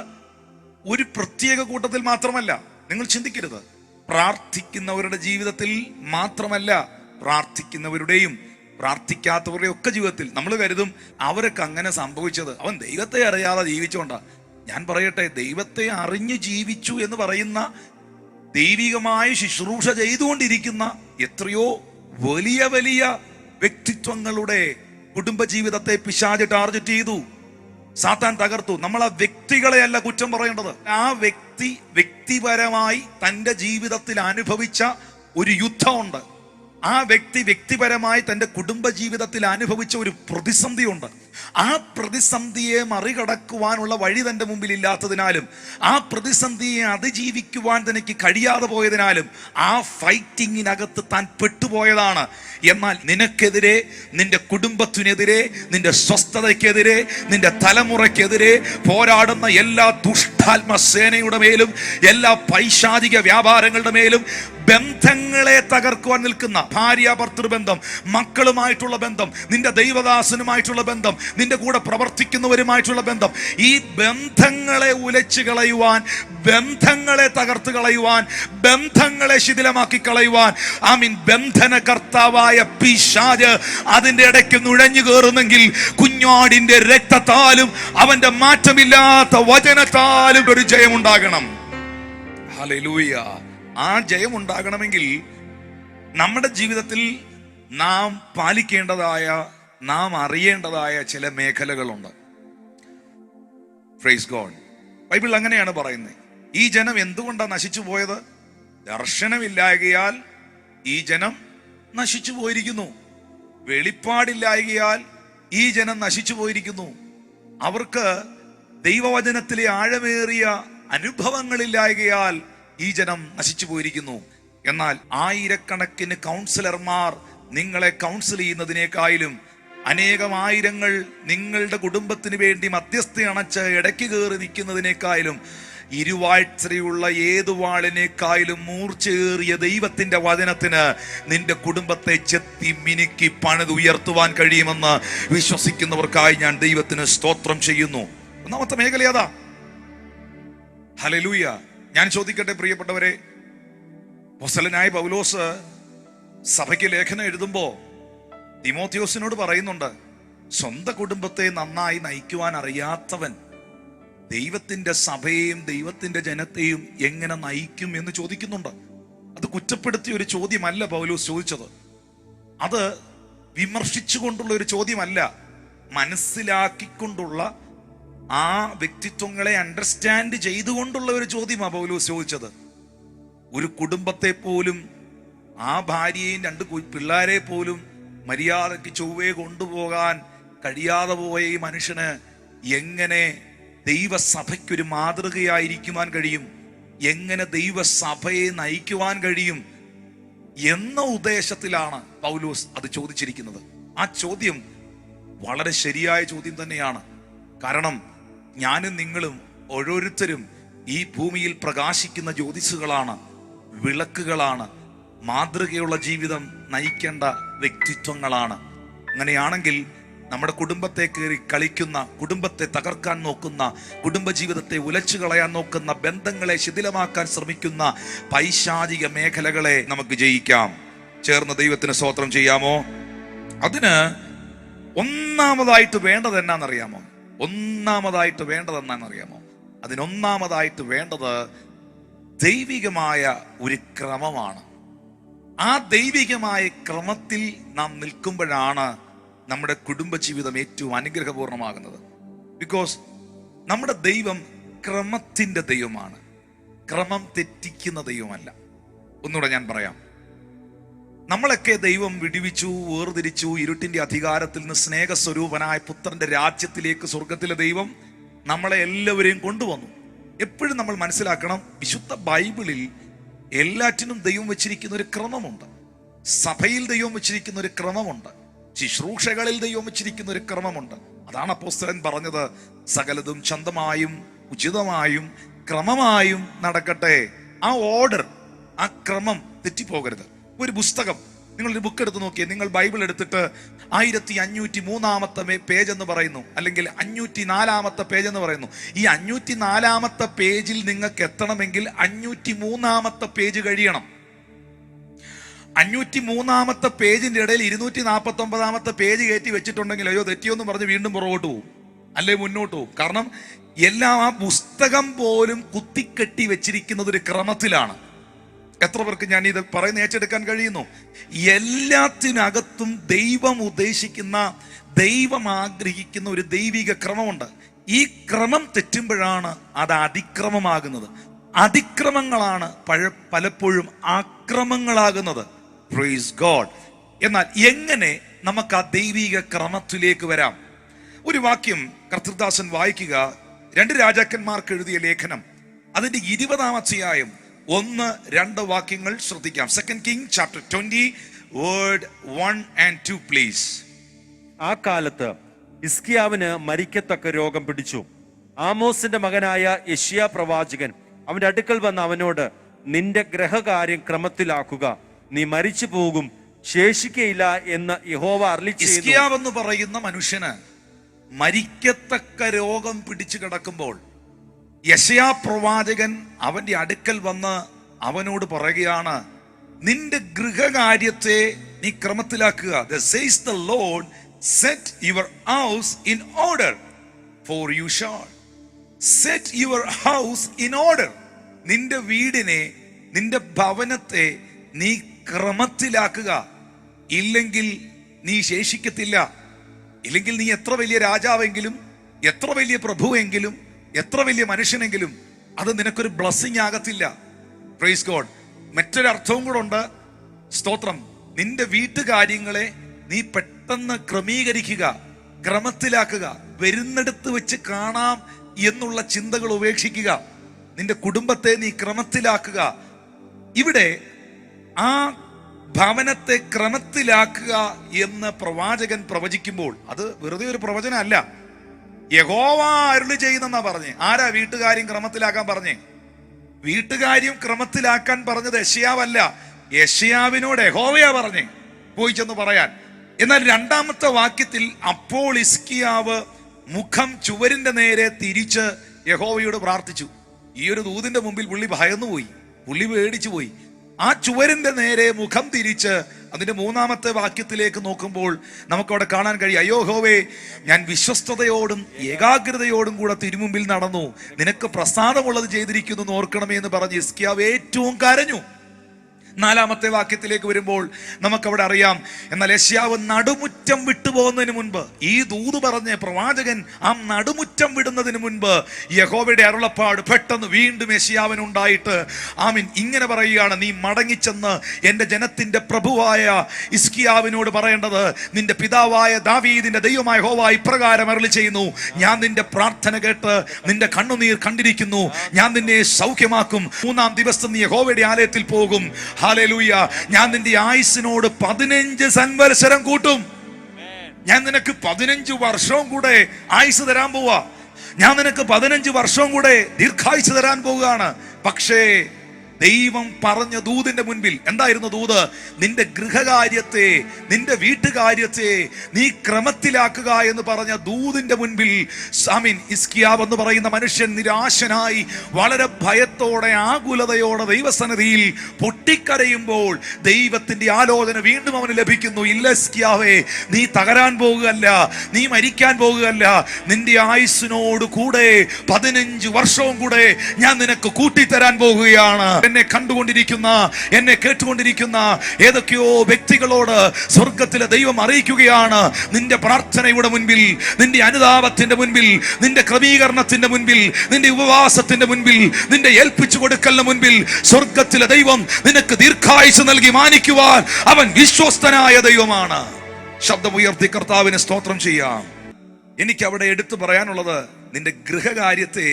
ഒരു പ്രത്യേക കൂട്ടത്തിൽ മാത്രമല്ല. നിങ്ങൾ ചിന്തിക്കരുത്, പ്രാർത്ഥിക്കുന്നവരുടെ ജീവിതത്തിൽ മാത്രമല്ല, പ്രാർത്ഥിക്കുന്നവരുടെയും പ്രാർത്ഥിക്കാത്തവരുടെ ഒക്കെ ജീവിതത്തിൽ. നമ്മൾ കരുതും അവരൊക്കെ അങ്ങനെ സംഭവിച്ചത് അവൻ ദൈവത്തെ അറിയാതെ ജീവിച്ചുകൊണ്ടാ. ഞാൻ പറയട്ടെ, ദൈവത്തെ അറിഞ്ഞു ജീവിച്ചു എന്ന് പറയുന്ന, ദൈവികമായ ശുശ്രൂഷ ചെയ്തുകൊണ്ടിരിക്കുന്ന എത്രയോ വലിയ വലിയ വ്യക്തിത്വങ്ങളുടെ കുടുംബജീവിതത്തെ പിശാച് ടാർഗറ്റ് ചെയ്തു, സാത്താൻ തകർത്തു. നമ്മൾ ആ വ്യക്തികളെയല്ല കുറ്റം പറയേണ്ടത്. ആ വ്യക്തിപരമായി തൻ്റെ ജീവിതത്തിൽ അനുഭവിച്ച ഒരു യുദ്ധമുണ്ട്. ആ വ്യക്തിപരമായി തൻ്റെ കുടുംബജീവിതത്തിൽ അനുഭവിച്ച ഒരു പ്രതിസന്ധിയുണ്ട്. ആ പ്രതിസന്ധിയെ മറികടക്കുവാനുള്ള വഴി തൻ്റെ മുമ്പിൽ ഇല്ലാത്തതിനാലും, ആ പ്രതിസന്ധിയെ അതിജീവിക്കുവാൻ തനിക്ക് കഴിയാതെ പോയതിനാലും ആ ഫൈറ്റിങ്ങിനകത്ത് താൻ പെട്ടുപോയതാണ്. എന്നാൽ നിനക്കെതിരെ, നിന്റെ കുടുംബത്തിനെതിരെ, നിന്റെ സ്വസ്ഥതയ്ക്കെതിരെ, നിന്റെ തലമുറയ്ക്കെതിരെ പോരാടുന്ന എല്ലാ ദുഷ്ടാത്മസേനയുടെ മേലും, എല്ലാ പൈശാചിക വ്യാപാരങ്ങളുടെ മേലും, ബന്ധങ്ങളെ തകർക്കുവാൻ നിൽക്കുന്ന ഭാര്യ ഭർത്തൃബന്ധം, മക്കളുമായിട്ടുള്ള ബന്ധം, നിന്റെ ദൈവദാസനുമായിട്ടുള്ള ബന്ധം, നിന്റെ കൂടെ പ്രവർത്തിക്കുന്നവരുമായിട്ടുള്ള ബന്ധം, ഈ ബന്ധങ്ങളെ ഉലച്ചു കളയുവാൻ, ബന്ധങ്ങളെ തകർത്ത് കളയുവാൻ, ബന്ധങ്ങളെ ശിഥിലമാക്കി കളയുവാൻ, ബന്ധനകർത്താവായ പിശാച് അതിന്റെ ഇടയ്ക്ക് നുഴഞ്ഞു കയറുന്നെങ്കിൽ, കുഞ്ഞാടിന്റെ രക്തത്താലും അവന്റെ മാറ്റമില്ലാത്ത വചനത്താലും ഒരു ജയമുണ്ടാകണം. ഹല്ലേലൂയ. ആ ജയം ഉണ്ടാകണമെങ്കിൽ നമ്മുടെ ജീവിതത്തിൽ നാം പാലിക്കേണ്ടതായ, നാം അറിയേണ്ടതായ ചില മേഖലകളുണ്ട്. Praise God. ബൈബിൾ അങ്ങനെയാണ് പറയുന്നത്. ഈ ജനം എന്തുകൊണ്ടാണ് നശിച്ചു പോയത്? ദർശനമില്ലായകയാൽ ഈ ജനം നശിച്ചു പോയിരിക്കുന്നു. വെളിപ്പാടില്ലായകയാൽ ഈ ജനം നശിച്ചു പോയിരിക്കുന്നു. അവർക്ക് ദൈവവചനത്തിലെ ആഴമേറിയ അനുഭവങ്ങളില്ലായകയാൽ ഈ ജനം നശിച്ചു പോയിരിക്കുന്നു. എന്നാൽ ആയിരക്കണക്കിന് കൗൺസിലർമാർ നിങ്ങളെ കൗൺസിൽ ചെയ്യുന്നതിനേക്കാളും, അനേകമായിരങ്ങൾ നിങ്ങളുടെ കുടുംബത്തിന് വേണ്ടി മധ്യസ്ഥ അണച്ച് ഇടയ്ക്ക് കയറി നിൽക്കുന്നതിനേക്കാളും, ഇരുവാഴ്ചയുള്ള ഏതു വാളിനേക്കാളും മൂർച്ചയേറിയ ദൈവത്തിന്റെ വചനത്തിന് നിന്റെ കുടുംബത്തെ ചെത്തി മിനുക്കി പണിതുയർത്തുവാൻ കഴിയുമെന്ന് വിശ്വസിക്കുന്നവർക്കായി ഞാൻ ദൈവത്തിന് സ്തോത്രം ചെയ്യുന്നു. ഒന്നാമത്തെ മേഖല അതാ. ഹല്ലേലൂയ. ഞാൻ ചോദിക്കട്ടെ പ്രിയപ്പെട്ടവരെ, അപ്പോസ്തലനായ പൗലോസ് സഭയ്ക്ക് ലേഖനം എഴുതുമ്പോ തിമോഥെയോസിനോട് പറയുന്നുണ്ട്, സ്വന്തം കുടുംബത്തെ നന്നായി നയിക്കുവാൻ അറിയാത്തവൻ ദൈവത്തിന്റെ സഭയെയും ദൈവത്തിന്റെ ജനത്തെയും എങ്ങനെ നയിക്കും എന്ന് ചോദിക്കുന്നുണ്ട്. അത് കുറ്റപ്പെടുത്തിയ ഒരു ചോദ്യമല്ല പൗലോസ് ചോദിച്ചത്. അത് വിമർശിച്ചുകൊണ്ടുള്ള ഒരു ചോദ്യമല്ല, മനസ്സിലാക്കിക്കൊണ്ടുള്ള, ആ വ്യക്തിത്വങ്ങളെ അണ്ടർസ്റ്റാൻഡ് ചെയ്തുകൊണ്ടുള്ള ഒരു ചോദ്യമാണ് പൗലോസ് ചോദിച്ചത്. ഒരു കുടുംബത്തെ പോലും, ആ ഭാര്യയും രണ്ട് പിള്ളേരെ പോലും മര്യാദയ്ക്ക് ചൊവ്വേ കൊണ്ടുപോകാൻ കഴിയാതെ പോയ ഈ മനുഷ്യന് എങ്ങനെ ദൈവസഭയ്ക്കൊരു മാതൃകയായിരിക്കുവാൻ കഴിയും, എങ്ങനെ ദൈവസഭയെ നയിക്കുവാൻ കഴിയും എന്ന ഉദ്ദേശത്തിലാണ് പൗലോസ് അത് ചോദിച്ചിരിക്കുന്നത്. ആ ചോദ്യം വളരെ ശരിയായ ചോദ്യം തന്നെയാണ്. കാരണം ഞാനും നിങ്ങളും ഓരോരുത്തരും ഈ ഭൂമിയിൽ പ്രകാശിക്കുന്ന ജ്യോതിസുകളാണ്, വിളക്കുകളാണ്, മാതൃകയുള്ള ജീവിതം നയിക്കേണ്ട വ്യക്തിത്വങ്ങളാണ്. അങ്ങനെയാണെങ്കിൽ നമ്മുടെ കുടുംബത്തെ കയറി കളിക്കുന്ന, കുടുംബത്തെ തകർക്കാൻ നോക്കുന്ന, കുടുംബജീവിതത്തെ ഉലച്ചു കളയാൻ നോക്കുന്ന, ബന്ധങ്ങളെ ശിഥിലമാക്കാൻ ശ്രമിക്കുന്ന പൈശാചിക മേഖലകളെ നമുക്ക് ജയിക്കാം. ചേർന്ന് ദൈവത്തിന് സ്തോത്രം ചെയ്യാമോ? അതിന് ഒന്നാമതായിട്ട് വേണ്ടത് എന്നാണെന്നറിയാമോ? അതിനൊന്നാമതായിട്ട് വേണ്ടത് ദൈവികമായ ഒരു ക്രമമാണ്. ആ ദൈവികമായ ക്രമത്തിൽ നാം നിൽക്കുമ്പോഴാണ് നമ്മുടെ കുടുംബജീവിതം ഏറ്റവും അനുഗ്രഹപൂർണമാകുന്നത്. ബിക്കോസ് നമ്മുടെ ദൈവം ക്രമത്തിന്റെ ദൈവമാണ്, ക്രമം തെറ്റിക്കുന്ന ദൈവമല്ല. ഒന്നുകൂടെ ഞാൻ പറയാം. നമ്മളൊക്കെ ദൈവം വിടുവിച്ചു, വേർതിരിച്ചു, ഇരുട്ടിന്റെ അധികാരത്തിൽ നിന്ന് സ്നേഹസ്വരൂപനായ പുത്രന്റെ രാജ്യത്തിലേക്ക് സ്വർഗത്തിലെ ദൈവം നമ്മളെ എല്ലാവരെയും കൊണ്ടുവന്നു. എപ്പോഴും നമ്മൾ മനസ്സിലാക്കണം, വിശുദ്ധ ബൈബിളിൽ എല്ലാറ്റിനും ദൈവം വെച്ചിരിക്കുന്ന ഒരു ക്രമമുണ്ട്. സഭയിൽ ദൈവം വെച്ചിരിക്കുന്ന ഒരു ക്രമമുണ്ട്. ശുശ്രൂഷകളിൽ ദൈവം വെച്ചിരിക്കുന്ന ഒരു ക്രമമുണ്ട്. അതാണ് അപ്പോസ്തലൻ പറഞ്ഞത്, സകലതും ചന്തമായും ഉചിതമായും ക്രമമായും നടക്കട്ടെ. ആ ഓർഡർ, ആ ക്രമം തെറ്റിപ്പോകരുത്. ഒരു പുസ്തകം, നിങ്ങളൊരു ബുക്ക് എടുത്ത് നോക്കിയേ, നിങ്ങൾ ബൈബിൾ എടുത്തിട്ട് 1503 പേജ് എന്ന് പറയുന്നു, അല്ലെങ്കിൽ 504 പേജ് എന്ന് പറയുന്നു. ഈ 504 പേജിൽ നിങ്ങൾക്ക് എത്തണമെങ്കിൽ 503 പേജ് കഴിയണം. 503 പേജിന്റെ ഇടയിൽ 249 പേജ് കയറ്റി വെച്ചിട്ടുണ്ടെങ്കിൽ അയ്യോ തെറ്റിയോന്ന് പറഞ്ഞ് വീണ്ടും പുറകോട്ട് പോകും, അല്ലെ മുന്നോട്ട് പോകും. കാരണം എല്ലാം ആ പുസ്തകം പോലും കുത്തിക്കെട്ടി വെച്ചിരിക്കുന്നത് ഒരു ക്രമത്തിലാണ്. എത്ര പേർക്ക് ഞാൻ ഇത് പറയുന്ന ഏറ്റെടുക്കാൻ കഴിയുന്നു? എല്ലാത്തിനകത്തും ദൈവം ഉദ്ദേശിക്കുന്ന, ദൈവം ആഗ്രഹിക്കുന്ന ഒരു ദൈവിക ക്രമമുണ്ട്. ഈ ക്രമം തെറ്റുമ്പോഴാണ് അത് അതിക്രമമാകുന്നത്. അതിക്രമങ്ങളാണ് പലപ്പോഴും ആക്രമങ്ങളാകുന്നത്. Praise God. എന്നാൽ എങ്ങനെ നമുക്ക് ആ ദൈവിക ക്രമത്തിലേക്ക് വരാം? ഒരു വാക്യം കർത്തൃദാസൻ വായിക്കുക, 2 രാജാക്കന്മാർക്ക് എഴുതിയ ലേഖനം, അതിന്റെ 20-ാം അധ്യായം 1-2 വാക്യങ്ങൾ ശ്രദ്ധിക്കാം. 2 Kings chapter 20 word 1 and 2 please. ആ കാലത്ത് ഹിസ്കിയാവിന് മരിക്കത്തക്ക രോഗം പിടിച്ചു. ആമോസിന്റെ മകനായ യെശയ്യാ പ്രവാചകൻ അവന്റെ അടുക്കൽ വന്ന് അവനോട്, നിന്റെ ഗ്രഹകാര്യം ക്രമത്തിലാക്കുക, നീ മരിച്ചു പോകും, ശേഷിക്കയില്ല എന്ന് യഹോവ അരുളിച്ചെയ്യുന്നു. ഹിസ്കിയാവ് എന്ന് പറയുന്ന മനുഷ്യന് മരിക്കത്തക്ക രോഗം പിടിച്ചു കിടക്കുമ്പോൾ യെശയ്യാ പ്രവാചകൻ അവന്റെ അടുക്കൽ വന്ന് അവനോട് പറയുകയാണ്, നിന്റെ ഗൃഹകാര്യത്തെ നീ ക്രമത്തിലാക്കുക. Thus says the Lord, set your house in order, for you shall. Set your house in order. നിന്റെ വീടിനെ, നിന്റെ ഭവനത്തെ നീ ക്രമത്തിലാക്കുക, ഇല്ലെങ്കിൽ നീ ശേഷിക്കത്തില്ല. ഇല്ലെങ്കിൽ നീ എത്ര വലിയ രാജാവെങ്കിലും, എത്ര വലിയ പ്രഭുവെങ്കിലും, എത്ര വലിയ മനുഷ്യനെങ്കിലും അത് നിനക്കൊരു ബ്ലെസ്സിങ് ആകത്തില്ല. Praise God. മറ്റൊരർത്ഥവും കൂടെ ഉണ്ട്. സ്തോത്രം. നിന്റെ വീട്ടുകാര്യങ്ങളെ നീ പെട്ടെന്ന് ക്രമീകരിക്കുക, ക്രമത്തിലാക്കുക. വരുന്നിടത്ത് വെച്ച് കാണാം എന്നുള്ള ചിന്തകൾ ഉപേക്ഷിക്കുക. നിന്റെ കുടുംബത്തെ നീ ക്രമത്തിലാക്കുക. ഇവിടെ ആ ഭവനത്തെ ക്രമത്തിലാക്കുക എന്ന് പ്രവാചകൻ പ്രവചിക്കുമ്പോൾ അത് വെറുതെ ഒരു പ്രവചനമല്ല, യഹോവ അരുളി ചെയ്യുന്നെന്നാ പറഞ്ഞേ. ആരാ വീട്ടുകാര്യം ക്രമത്തിലാക്കാൻ പറഞ്ഞേ? വീട്ടുകാര്യം ക്രമത്തിലാക്കാൻ പറഞ്ഞത് യെശയ്യാവല്ല, യെശയ്യാവിനോട് യഹോവയാ പറഞ്ഞേ പോയി ചെന്ന് പറയാൻ. എന്നാൽ 2-ാമത്തെ വാക്യത്തിൽ, അപ്പോൾ ഹിസ്കിയാവ് മുഖം ചുവരിന്റെ നേരെ തിരിച്ച് യഹോവയോട് പ്രാർത്ഥിച്ചു. ഈ ഒരു ദൂതിന്റെ മുമ്പിൽ പുള്ളി ഭയന്നുപോയി, പുള്ളി പേടിച്ചു പോയി. ആ ചുവരിന്റെ നേരെ മുഖം തിരിച്ച് അതിന്റെ 3-ാമത്തെ വാക്യത്തിലേക്ക് നോക്കുമ്പോൾ നമുക്കവിടെ കാണാൻ കഴിയും, അയ്യോ യഹോവേ, ഞാൻ വിശ്വസ്തയോടും ഏകാഗ്രതയോടും കൂടെ തിരുമുമ്പിൽ നടന്നു, നിനക്ക് പ്രസാദമുള്ളത് ചെയ്തിരിക്കുന്നു എന്ന് ഓർക്കണമേ എന്ന് പറഞ്ഞ് ഹിസ്കിയാവ് ഏറ്റവും കരഞ്ഞു. 4-ാമത്തെ വാക്യത്തിലേക്ക് വരുമ്പോൾ നമുക്കവിടെ അറിയാം, എന്നാൽ യെശയ്യാവ് നടുമുറ്റം വിട്ടുപോകുന്നതിന് മുൻപ്, ഈ ദൂത് പറഞ്ഞ പ്രവാചകൻ ആ നടുമുറ്റം വിടുന്നതിന് മുൻപ് യഹോവയുടെ അരുളപ്പാട് പെട്ടെന്ന് വീണ്ടും യെശയ്യാവിനുണ്ടായിട്ട് ആമീൻ ഇങ്ങനെ പറയുകയാണ്, നീ മടങ്ങിച്ചെന്ന് എൻ്റെ ജനത്തിന്റെ പ്രഭുവായ ഹിസ്കിയാവിനോട് പറയേണ്ടത്, നിന്റെ പിതാവായ ദാവീദിന്റെ ദൈവമായ യഹോവ ഇപ്രകാരം അരുളി ചെയ്യുന്നു, ഞാൻ നിന്റെ പ്രാർത്ഥന കേട്ട് നിന്റെ കണ്ണുനീർ കണ്ടിരിക്കുന്നു, ഞാൻ നിന്നെ സൗഖ്യമാക്കും, 3-ാം ദിവസം നീ യഹോവയുടെ ആലയത്തിൽ പോകും. ഹല്ലേലൂയ. ഞാൻ നിന്റെ ആയുസ്സിനോട് 15 സംവത്സരം കൂട്ടും. ഞാൻ നിനക്ക് 15 വർഷവും കൂടെ ആയുസ് തരാൻ പോവാ. ഞാൻ നിനക്ക് 15 വർഷവും കൂടെ ദീർഘായുസ് തരാൻ പോവുകയാണ്. പക്ഷേ ദൈവം പറഞ്ഞ ദൂതിന്റെ മുൻപിൽ എന്തായിരുന്നു ദൂത്? നിന്റെ ഗൃഹകാര്യത്തെ, നിന്റെ വീട്ടുകാര്യത്തെ നീ ക്രമത്തിലാക്കുക എന്ന് പറഞ്ഞ ദൂതിന്റെ മുൻപിൽ ഹിസ്കിയാവ് എന്ന് പറയുന്ന മനുഷ്യൻ നിരാശനായി വളരെ ഭയത്തോടെ ആകുലതയോടെ ദൈവസന്നിധിയിൽ പൊട്ടിക്കരയുമ്പോൾ ദൈവത്തിന്റെ ആലോചന വീണ്ടും അവന് ലഭിക്കുന്നു. ഇല്ല ഹിസ്കിയാവേ, നീ തകരാൻ പോകുകയല്ല, നീ മരിക്കാൻ പോകുകയല്ല, നിന്റെ ആയുസ്സിനോട് കൂടെ 15 വർഷവും കൂടെ ഞാൻ നിനക്ക് കൂട്ടിത്തരാൻ പോകുകയാണ്. എന്നെ കണ്ടുകൊണ്ടിരിക്കുന്ന, എന്നെ കേട്ടുകൊണ്ടിരിക്കുന്ന ഏതൊക്കെയോ വ്യക്തികളോട് സ്വർഗത്തിലെ ദൈവം അറിയിക്കുകയാണ്, നിന്റെ പ്രാർത്ഥനയുടെ മുൻപിൽ, നിന്റെ അനുതാപത്തിന്റെ മുൻപിൽ, നിന്റെ ക്രമീകരണത്തിന്റെ മുൻപിൽ, നിന്റെ ഉപവാസത്തിന്റെ മുൻപിൽ, നിന്റെ ഏൽപ്പിച്ചു കൊടുക്കലിന് മുൻപിൽ സ്വർഗത്തിലെ ദൈവം നിനക്ക് ദീർഘായുസ്സ് നൽകി മാനിക്കുവാൻ അവൻ വിശ്വസ്തനായ ദൈവമാണ്. ശബ്ദമുയർത്തി കർത്താവിന് സ്തോത്രം ചെയ്യാം. എനിക്ക് അവിടെ എടുത്തു പറയാനുള്ളത്, നിന്റെ ഗൃഹകാര്യത്തെ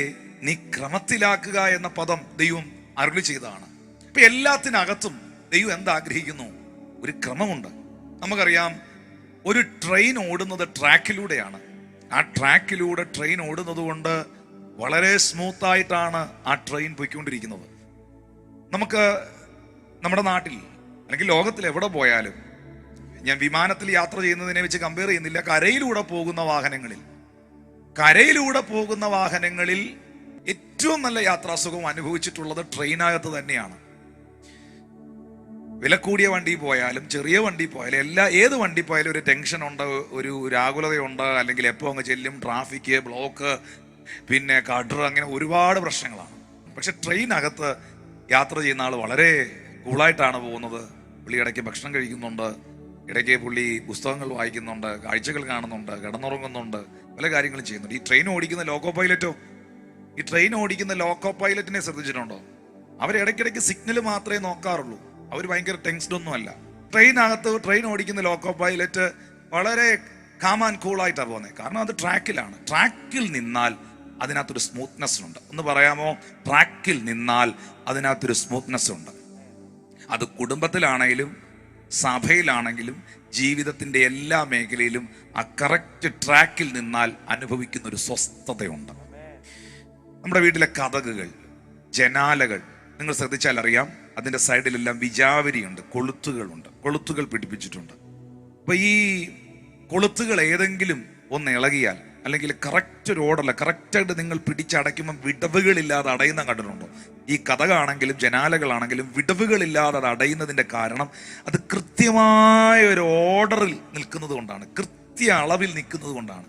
നീ ക്രമത്തിലാക്കുക എന്ന പദം ദൈവം അരുളി ചെയ്തതാണ്. ഇപ്പൊ എല്ലാത്തിനകത്തും ദൈവം എന്താഗ്രഹിക്കുന്നു? ഒരു ക്രമമുണ്ട്. നമുക്കറിയാം, ഒരു ട്രെയിൻ ഓടുന്നത് ട്രാക്കിലൂടെയാണ്. ആ ട്രാക്കിലൂടെ ട്രെയിൻ ഓടുന്നത് കൊണ്ട് വളരെ സ്മൂത്ത് ആയിട്ടാണ് ആ ട്രെയിൻ പോയിക്കൊണ്ടിരിക്കുന്നത്. നമുക്ക് നമ്മുടെ നാട്ടിൽ അല്ലെങ്കിൽ ലോകത്തിൽ എവിടെ പോയാലും, ഞാൻ വിമാനത്തിൽ യാത്ര ചെയ്യുന്നതിനെ വെച്ച് കമ്പയർ ചെയ്യുന്നില്ല, കരയിലൂടെ പോകുന്ന വാഹനങ്ങളിൽ ഏറ്റവും നല്ല യാത്രാസുഖം അനുഭവിച്ചിട്ടുള്ളത് ട്രെയിനകത്ത് തന്നെയാണ്. വില കൂടിയ വണ്ടി പോയാലും ചെറിയ വണ്ടി പോയാലും ഏത് വണ്ടി പോയാലും ഒരു ടെൻഷൻ ഉണ്ട്, ഒരു വ്യാകുലതയുണ്ട്, അല്ലെങ്കിൽ എപ്പോൾ അങ്ങ് ചെല്ലും, ട്രാഫിക്, ബ്ലോക്ക്, പിന്നെ കഡർ, അങ്ങനെ ഒരുപാട് പ്രശ്നങ്ങളാണ്. പക്ഷെ ട്രെയിനകത്ത് യാത്ര ചെയ്യുന്ന ആൾ വളരെ കൂളായിട്ടാണ് പോകുന്നത്. പുള്ളി ഇടയ്ക്ക് ഭക്ഷണം കഴിക്കുന്നുണ്ട്, ഇടയ്ക്ക് പുള്ളി പുസ്തകങ്ങൾ വായിക്കുന്നുണ്ട്, കാഴ്ചകൾ കാണുന്നുണ്ട്, കിടന്നുറങ്ങുന്നുണ്ട്, പല കാര്യങ്ങളും ചെയ്യുന്നുണ്ട്. ഈ ട്രെയിൻ ഓടിക്കുന്ന ലോക്കോ പൈലറ്റിനെ ശ്രദ്ധിച്ചിട്ടുണ്ടോ? അവരിടയ്ക്കിടയ്ക്ക് സിഗ്നൽ മാത്രമേ നോക്കാറുള്ളൂ. അവർ ഭയങ്കര ടെൻസ്ഡ് ഒന്നുമല്ല. ട്രെയിൻ ഓടിക്കുന്ന ലോക്കോ പൈലറ്റ് വളരെ കാം ആൻഡ് കൂളായിട്ടാണ് പോകുന്നത്. കാരണം അത് ട്രാക്കിലാണ്. ട്രാക്കിൽ നിന്നാൽ അതിനകത്തൊരു സ്മൂത്ത്നെസ് ഉണ്ട്. ഒന്ന് പറയാമോ? ട്രാക്കിൽ നിന്നാൽ അതിനകത്തൊരു സ്മൂത്ത്നെസ് ഉണ്ട്. അത് കുടുംബത്തിലാണെങ്കിലും സഭയിലാണെങ്കിലും ജീവിതത്തിന്റെ എല്ലാ മേഖലയിലും ആ കറക്റ്റ് ട്രാക്കിൽ നിന്നാൽ അനുഭവിക്കുന്ന ഒരു സ്വസ്ഥതയുണ്ട്. നമ്മുടെ വീട്ടിലെ കതകുകൾ, ജനാലകൾ നിങ്ങൾ ശ്രദ്ധിച്ചാൽ അറിയാം, അതിന്റെ സൈഡിലെല്ലാം വിജാവരിയുണ്ട്, കൊളുത്തുകൾ പിടിപ്പിച്ചിട്ടുണ്ട്. അപ്പൊ ഈ കൊളുത്തുകൾ ഏതെങ്കിലും ഒന്ന് ഇളകിയാൽ, അല്ലെങ്കിൽ കറക്റ്റ് ഒരു ഓർഡറില്ല, കറക്റ്റായിട്ട് നിങ്ങൾ പിടിച്ചടയ്ക്കുമ്പോൾ വിടവുകളില്ലാതെ അടയുന്ന കണ്ടിട്ടുണ്ടോ? ഈ കതകാണെങ്കിലും ജനാലകളാണെങ്കിലും വിടവുകളില്ലാതെ അത് അടയുന്നതിന്റെ കാരണം അത് കൃത്യമായ ഒരു ഓർഡറിൽ നിൽക്കുന്നത് കൊണ്ടാണ്, കൃത്യ അളവിൽ നിൽക്കുന്നത് കൊണ്ടാണ്.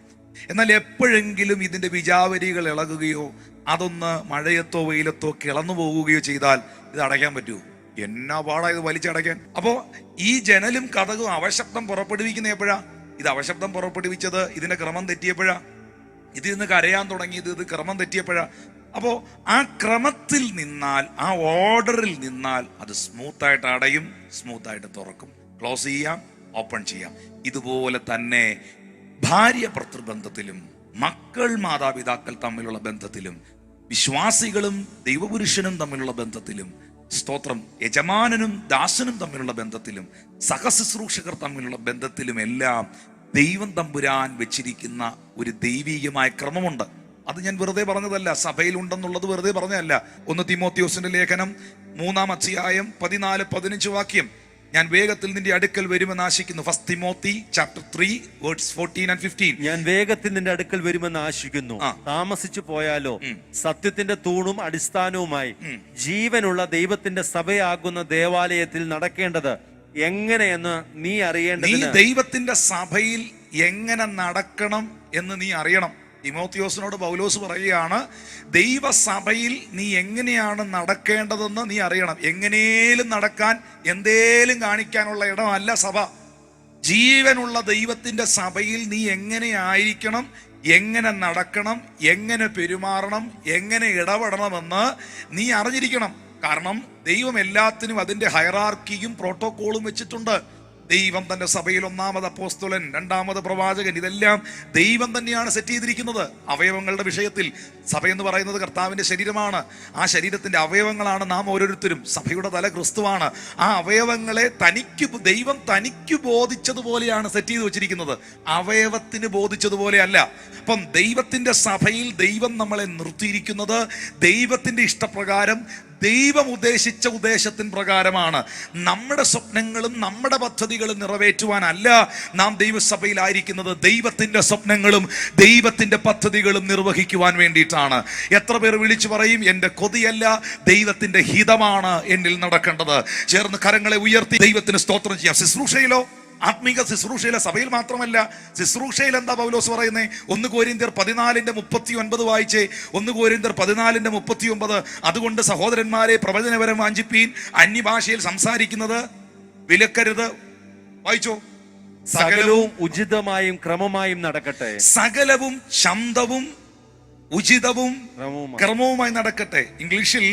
എന്നാൽ എപ്പോഴെങ്കിലും ഇതിന്റെ വിജാവരികൾ ഇളകുകയോ അതൊന്ന് മഴയത്തോ വെയിലത്തോ കിളന്നു പോകുകയോ ചെയ്താൽ ഇത് അടയ്ക്കാൻ പറ്റുമോ? എന്നാ പാടാ ഇത് വലിച്ചടയ്ക്കാൻ. അപ്പോ ഈ ജനലും കതകും അവശബ്ദം പുറപ്പെടുവിക്കുന്ന എപ്പോഴാ? ഇത് അവശബ്ദം പുറപ്പെടുവിച്ചത് ഇതിന്റെ ക്രമം തെറ്റിയപ്പോഴാ. ഇതിന്ന് കരയാൻ തുടങ്ങിയത് ഇത് ക്രമം തെറ്റിയപ്പോഴാ. അപ്പോ ആ ക്രമത്തിൽ നിന്നാൽ, ആ ഓർഡറിൽ നിന്നാൽ അത് സ്മൂത്തായിട്ട് അടയും, സ്മൂത്തായിട്ട് തുറക്കും, ക്ലോസ് ചെയ്യാം, ഓപ്പൺ ചെയ്യാം. ഇതുപോലെ തന്നെ ഭാര്യ ഭർത്തൃബന്ധത്തിലും, മക്കൾ മാതാപിതാക്കൾ തമ്മിലുള്ള ബന്ധത്തിലും, വിശ്വാസികളും ദൈവപുരുഷനും തമ്മിലുള്ള ബന്ധത്തിലും, സ്തോത്രം, യജമാനനും ദാസനും തമ്മിലുള്ള ബന്ധത്തിലും, സഹശുശ്രൂഷകർ തമ്മിലുള്ള ബന്ധത്തിലും എല്ലാം ദൈവം തമ്പുരാൻ വെച്ചിരിക്കുന്ന ഒരു ദൈവീകമായ ക്രമമുണ്ട്. അത് ഞാൻ വെറുതെ പറഞ്ഞതല്ല, സഭയിൽ ഉണ്ടെന്നുള്ളത് വെറുതെ പറഞ്ഞതല്ല. 1 തീമോത്തിയോസിന്റെ ലേഖനം 3-ാം അധ്യായം 14-15 വാക്യം, ഞാൻ വേഗത്തിൽ നിന്റെ അടുക്കൽ വരുമെന്ന് ആശിക്കുന്നു. 1 Timothy chapter 3 verse 14 and 15. ഞാൻ വേഗത്തിൽ നിന്റെ അടുക്കൽ വരുമെന്ന് ആശിക്കുന്നു, താമസിച്ചു പോയാലോ സത്യത്തിന്റെ തൂണും അടിസ്ഥാനവുമായി ജീവനുള്ള ദൈവത്തിന്റെ സഭയാകുന്ന ദേവാലയത്തിൽ നടക്കേണ്ടത് എങ്ങനെയെന്ന് നീ അറിയേണ്ടതിന്. നീ ദൈവത്തിന്റെ സഭയിൽ എങ്ങനെ നടക്കണം എന്ന് നീ അറിയണം. തിമോത്തിയോസിനോട് പൗലോസ് പറയുകയാണ്, ദൈവസഭയിൽ നീ എങ്ങനെയാണ് നടക്കേണ്ടതെന്ന് നീ അറിയണം. എങ്ങനെയും നടക്കാൻ, എന്തേലും കാണിക്കാനുള്ള ഇടമല്ല സഭ. ജീവനുള്ള ദൈവത്തിന്റെ സഭയിൽ നീ എങ്ങനെ ആയിരിക്കണം, എങ്ങനെ നടക്കണം, എങ്ങനെ പെരുമാറണം, എങ്ങനെ ഇടപെടണമെന്ന് നീ അറിഞ്ഞിരിക്കണം. കാരണം ദൈവം എല്ലാത്തിനും അതിന്റെ ഹയറാർക്കിയും പ്രോട്ടോക്കോളും വെച്ചിട്ടുണ്ട്. ദൈവം തന്റെ സഭയിൽ 1-ാമത് അപ്പോസ്തലൻ, 2-ാമത് പ്രവാചകൻ, ഇതെല്ലാം ദൈവം തന്നെയാണ് സെറ്റ് ചെയ്തിരിക്കുന്നത്. അവയവങ്ങളുടെ വിഷയത്തിൽ സഭ എന്ന് പറയുന്നത് കർത്താവിന്റെ ശരീരമാണ്. ആ ശരീരത്തിന്റെ അവയവങ്ങളാണ് നാം ഓരോരുത്തരും. സഭയുടെ തല ക്രിസ്തുവാണ്. ആ അവയവങ്ങളെ ദൈവം തനിക്ക് ബോധിച്ചതുപോലെയാണ് സെറ്റ് ചെയ്ത് വെച്ചിരിക്കുന്നത്, അവയവത്തിന് ബോധിച്ചതുപോലെയല്ല. അപ്പം ദൈവത്തിന്റെ സഭയിൽ ദൈവം നമ്മളെ നിർത്തിയിരിക്കുന്നത് ദൈവത്തിന്റെ ഇഷ്ടപ്രകാരം, ദൈവം ഉദ്ദേശിച്ച ഉദ്ദേശത്തിന് പ്രകാരമാണ്. നമ്മുടെ സ്വപ്നങ്ങളും നമ്മുടെ പദ്ധതികളും നിറവേറ്റുവാനല്ല നാം ദൈവസഭയിലായിരിക്കുന്നത്. ദൈവത്തിന്റെ സ്വപ്നങ്ങളും ദൈവത്തിന്റെ പദ്ധതികളും നിർവഹിക്കുവാൻ വേണ്ടിയിട്ടാണ്. എത്ര പേർ വിളിച്ചു പറയും, എൻ്റെ കൊതിയല്ല, ദൈവത്തിന്റെ ഹിതമാണ് എന്നിൽ നടക്കേണ്ടത്. ചേർന്ന് കരങ്ങളെ ഉയർത്തി ദൈവത്തിന് സ്തോത്രം ചെയ്യാം. ശുശ്രൂഷയിലോ ആത്മീക ശുശ്രൂഷയിലെ സഭയിൽ മാത്രമല്ല, ശുശ്രൂഷയിൽ എന്താ പൗലോസ് പറയുന്നത്? 1 കൊരിന്ത്യർ 14:39 വായിച്ചേ. 1 കൊരിന്ത്യർ 14:39. അതുകൊണ്ട് സഹോദരന്മാരെ, പ്രവചനപരം വാഞ്ചിപ്പീൻ, അന്യഭാഷയിൽ സംസാരിക്കുന്നത് വിലക്കരുത്. വായിച്ചോ. സകലവും ഉചിതമായും ക്രമമായും നടക്കട്ടെ. സകലവും ശാന്തവും ഉചിതവും ക്രമവുമായി നടക്കട്ടെ. ഇംഗ്ലീഷിൽ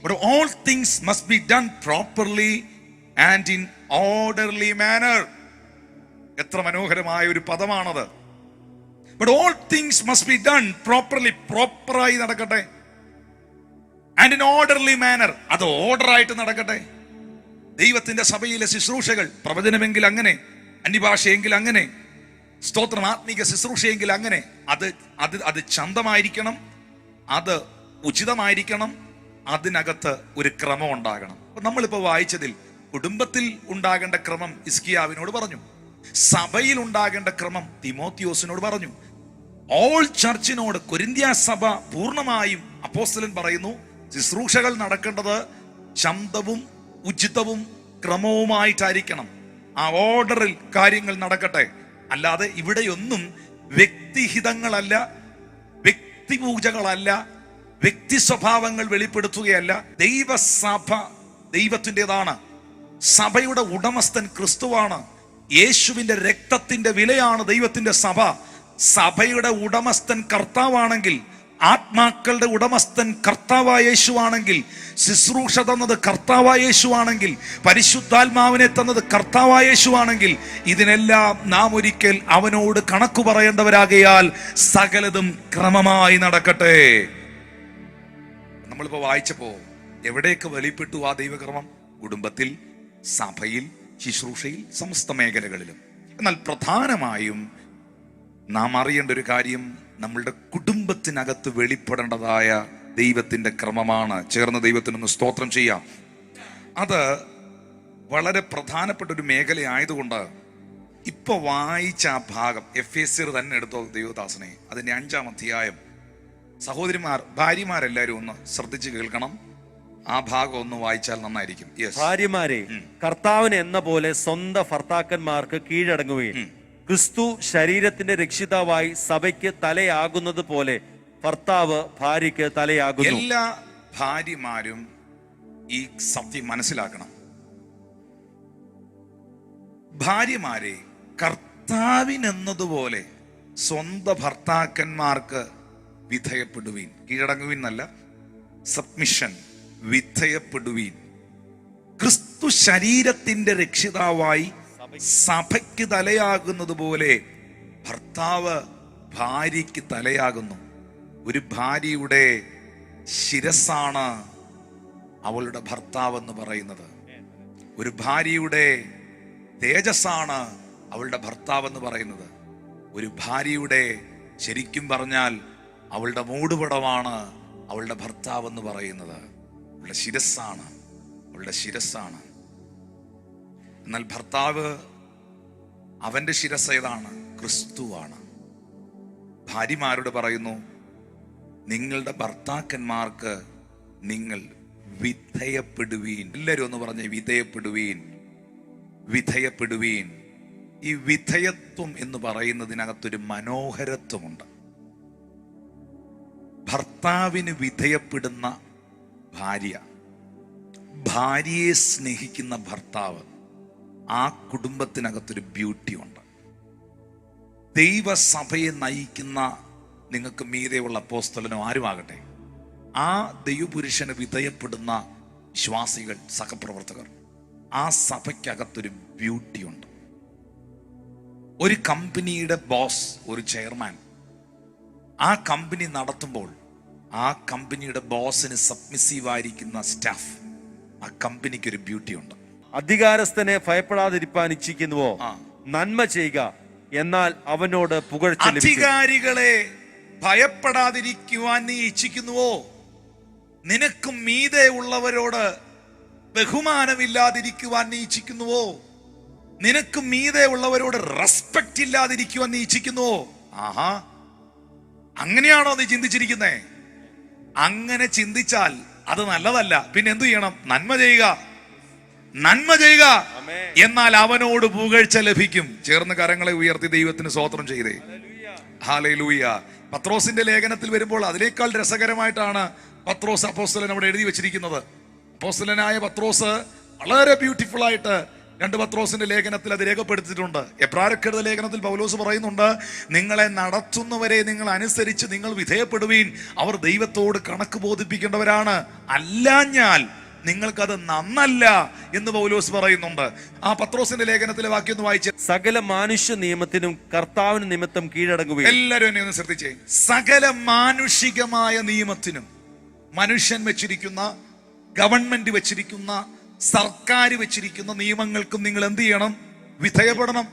but all things must be done properly and in orderly manner. എത്ര മനോഹരമായ ഒരു പദമാണത്. but all things must be done properly, പ്രോപ്പറായി നടക്കട്ടെ. and in orderly manner, അത് ഓർഡറായിട്ട് നടക്കട്ടെ. ദൈവത്തിന്റെ സഭയിലെ ശുശ്രൂഷകൾ, പ്രവചനമെങ്കിൽ അങ്ങനെ, അന്യഭാഷയെങ്കിൽ അങ്ങനെ, സ്തോത്രം ആത്മീക ശുശ്രൂഷയെങ്കിൽ അങ്ങനെ, അത് ചന്തമായിരിക്കണം, അത് ഉചിതമായിരിക്കണം, അതിനകത്ത് ഒരു ക്രമം ഉണ്ടാകണം. നമ്മളിപ്പോ വായിച്ചതിൽ കുടുംബത്തിൽ ഉണ്ടാകേണ്ട ക്രമം ഹിസ്കിയാവിനോട് പറഞ്ഞു, സഭയിൽ ഉണ്ടാകേണ്ട ക്രമം തിമോത്തിയോസിനോട് പറഞ്ഞു, ഓൾ ചർച്ചിനോട്, കൊരിന്ത്യ സഭ പൂർണ്ണമായും അപ്പോസ്തലൻ പറയുന്നു, ശുശ്രൂഷകൾ നടക്കേണ്ടത് ശാന്തവും ഉചിതവും ക്രമവുമായിട്ടായിരിക്കണം. ആ ഓർഡറിൽ കാര്യങ്ങൾ നടക്കട്ടെ. അല്ലാതെ ഇവിടെയൊന്നും വ്യക്തിഹിതങ്ങളല്ല, വ്യക്തിപൂജകളല്ല, വ്യക്തി സ്വഭാവങ്ങൾ വെളിപ്പെടുത്തുകയല്ല. ദൈവസഭ ദൈവത്തിൻ്റെതാണ്. സഭയുടെ ഉടമസ്ഥൻ ക്രിസ്തുവാണ്. യേശുവിന്റെ രക്തത്തിന്റെ വിലയാണ് ദൈവത്തിന്റെ സഭ. സഭയുടെ ഉടമസ്ഥൻ കർത്താവാണെങ്കിൽ, ആത്മാക്കളുടെ ഉടമസ്ഥൻ കർത്താവായ യേശുവാണെങ്കിൽ, ശുശ്രൂഷ തന്നത് കർത്താവായ യേശുവാണെങ്കിൽ, പരിശുദ്ധാത്മാവിനെ തന്നത് കർത്താവായ യേശുവാണെങ്കിൽ, ഇതിനെല്ലാം നാം ഒരിക്കൽ അവനോട് കണക്കു പറയേണ്ടവരാകയാൽ സകലതും ക്രമമായി നടക്കട്ടെ. നമ്മളിപ്പോ വായിച്ചപ്പോ എവിടെയൊക്കെ വെളിപ്പെട്ടു ആ ദൈവക്രമം? കുടുംബത്തിൽ, സഭയിൽ, ശുശ്രൂഷയിൽ, സമസ്ത മേഖലകളിലും. എന്നാൽ പ്രധാനമായും നാം അറിയേണ്ട ഒരു കാര്യം, നമ്മളുടെ കുടുംബത്തിനകത്ത് വെളിപ്പെടേണ്ടതായ ദൈവത്തിന്റെ ക്രമമാണ്. ചേർന്ന് ദൈവത്തിനൊന്ന് സ്തോത്രം ചെയ്യാം. അത് വളരെ പ്രധാനപ്പെട്ട ഒരു മേഖലയായതുകൊണ്ട് ഇപ്പൊ വായിച്ച ആ ഭാഗം, എഫേസ്യർ തന്നെ എടുത്തോ ദൈവദാസനെ, അതിന്റെ 5-ാം അധ്യായം. സഹോദരിമാർ, ഭാര്യമാരെല്ലാരും ഒന്ന് ശ്രദ്ധിച്ച് കേൾക്കണം. ആ ഭാഗം ഒന്ന് വായിച്ചാൽ നന്നായിരിക്കും. ഭാര്യമാരെ, കർത്താവിന് എന്ന പോലെ സ്വന്തം ഭർത്താക്കന്മാർക്ക് കീഴടങ്ങുകയും ക്രിസ്തു ശരീരത്തിന്റെ രക്ഷിതാവായി സഭയ്ക്ക് തലയാകുന്നത് പോലെ ഭർത്താവ് ഭാര്യയ്ക്ക് തലയാകുന്നു. എല്ലാ ഭാര്യമാരും ഈ സത്യം മനസ്സിലാക്കണം. ഭാര്യമാരെ, കർത്താവിനെന്നതുപോലെ സ്വന്തം ഭർത്താക്കന്മാർക്ക് വിധേയപ്പെടുവീൻ. കീഴടങ്ങുവീൻ എന്നല്ല, സബ്മിഷൻ, വിധേയപ്പെടുവീൻ. ക്രിസ്തു ശരീരത്തിന്റെ രക്ഷിതാവായി സഭയ്ക്ക് തലയാകുന്നത് പോലെ ഭർത്താവ് ഭാര്യയ്ക്ക് തലയാകുന്നു. ഒരു ഭാര്യയുടെ ശിരസ്സാണ് അവളുടെ ഭർത്താവ് എന്ന് പറയുന്നത്. ഒരു ഭാര്യയുടെ തേജസ്സാണ് അവളുടെ ഭർത്താവ് എന്ന് പറയുന്നത്. ഒരു ഭാര്യയുടെ, ശരിക്കും പറഞ്ഞാൽ അവളുടെ മൂടുപടമാണ് അവളുടെ ഭർത്താവ് എന്ന് പറയുന്നത്. അവളുടെ ശിരസ്സാണ്, അവളുടെ ശിരസ്സാണ്. എന്നാൽ ഭർത്താവ്, അവന്റെ ശിരസ് ഏതാണ്? ക്രിസ്തുവാണ്. ഭാര്യമാരോട് പറയുന്നു, നിങ്ങളുടെ ഭർത്താക്കന്മാർക്ക് നിങ്ങൾ വിധേയപ്പെടുവീൻ. എല്ലാവരും ഒന്ന് പറഞ്ഞേ, വിധേയപ്പെടുവീൻ, വിധേയപ്പെടുവീൻ. ഈ വിധേയത്വം എന്ന് പറയുന്നതിനകത്തൊരു മനോഹരത്വമുണ്ട്. ഭർത്താവിന് വിധേയപ്പെടുന്ന ഭാര്യ, ഭാര്യയെ സ്നേഹിക്കുന്ന ഭർത്താവ്, ആ കുടുംബത്തിനകത്തൊരു ബ്യൂട്ടി ഉണ്ട്. ദൈവസഭയെ നയിക്കുന്ന നിങ്ങൾക്ക് മീതെയുള്ള അപ്പോസ്തലനോ ആരുമാകട്ടെ, ആ ദൈവപുരുഷന് വിധേയപ്പെടുന്ന വിശ്വാസികൾ, സഹപ്രവർത്തകർ, ആ സഭയ്ക്കകത്തൊരു ബ്യൂട്ടി ഉണ്ട്. ഒരു കമ്പനിയുടെ ബോസ്, ഒരു ചെയർമാൻ, ആ കമ്പനി നടത്തുമ്പോൾ ആ കമ്പനിയുടെ ബോസിന് സബ്മിസീവായിരിക്കുന്ന സ്റ്റാഫ്, ആ കമ്പനിക്ക് ഒരു ബ്യൂട്ടി ഉണ്ട്. അധികാരസ്ഥനെ ഭയപ്പെടാതിരിപ്പാൻ ഇച്ഛിക്കുന്നുവോ? നന്മ ചെയ്യുക, എന്നാൽ അവനോട് പുകഴ്ച. അധികാരികളെ ഭയപ്പെടാതിരിക്കുവാൻ നീ ഇച്ഛിക്കുന്നുവോ? നിനക്കും മീതെ ഉള്ളവരോട് ബഹുമാനമില്ലാതിരിക്കുവാൻ നീ ഇച്ഛിക്കുന്നുവോ? നിനക്കും മീതെ ഉള്ളവരോട് റെസ്പെക്ട് ഇല്ലാതിരിക്കുവാൻ നീ ഇച്ഛിക്കുന്നുവോ? ആഹാ, അങ്ങനെയാണോ നീ ചിന്തിച്ചിരിക്കുന്നേ? അങ്ങനെ ചിന്തിച്ചാൽ അത് നല്ലതല്ല. പിന്നെ എന്തു ചെയ്യണം? നന്മ ചെയ്യുക. നന്മ ചെയ്യുക, ആമേൻ. എന്നാൽ അവനോട് പുകഴ്ച ലഭിക്കും. ചേർന്ന് കരങ്ങളെ ഉയർത്തി ദൈവത്തിന് സ്തോത്രം ചെയ്തേ. ഹല്ലേലൂയ. പത്രോസിന്റെ ലേഖനത്തിൽ വരുമ്പോൾ അതിനേക്കാൾ രസകരമായിട്ടാണ് പത്രോസ് അപ്പോസ്തലൻ അവിടെ എഴുതി വെച്ചിരിക്കുന്നത്. അപ്പോസ്തലനായ പത്രോസ് വളരെ ബ്യൂട്ടിഫുൾ ആയിട്ട് 2 പത്രോസിന്റെ ലേഖനത്തിൽ അത് രേഖപ്പെടുത്തിയിട്ടുണ്ട്. എബ്രായർക്കെഴുതിയ ലേഖനത്തിൽ പൗലോസ് പറയുന്നുണ്ട്, നിങ്ങളെ നടത്തുന്നവരെ നിങ്ങൾ അനുസരിച്ച് നിങ്ങൾ വിധേയപ്പെടുവീൻ, അവർ ദൈവത്തോട് കണക്ക് ബോധിപ്പിക്കേണ്ടവരാണ്, അല്ലാഞ്ഞാൽ നിങ്ങൾക്കത് നന്നല്ല എന്ന് പൗലോസ് പറയുന്നുണ്ട്. ആ പത്രോസിന്റെ ലേഖനത്തിലെ വാക്യം ഒന്ന് വായിച്ച്. സകല മാനുഷ്യ നിയമത്തിനും കർത്താവിന് നിമിത്തം കീഴടങ്ങുകയും. എല്ലാവരും എന്നെ ഒന്ന് ശ്രദ്ധിച്ചേ. സകല മാനുഷികമായ നിയമത്തിനും, മനുഷ്യൻ വെച്ചിരിക്കുന്ന, ഗവൺമെന്റ് വെച്ചിരിക്കുന്ന, സർക്കാർ വെച്ചിരിക്കുന്ന നിയമങ്ങൾക്കും നിങ്ങൾ എന്ത് ചെയ്യണം? വിധേയപ്പെടണം.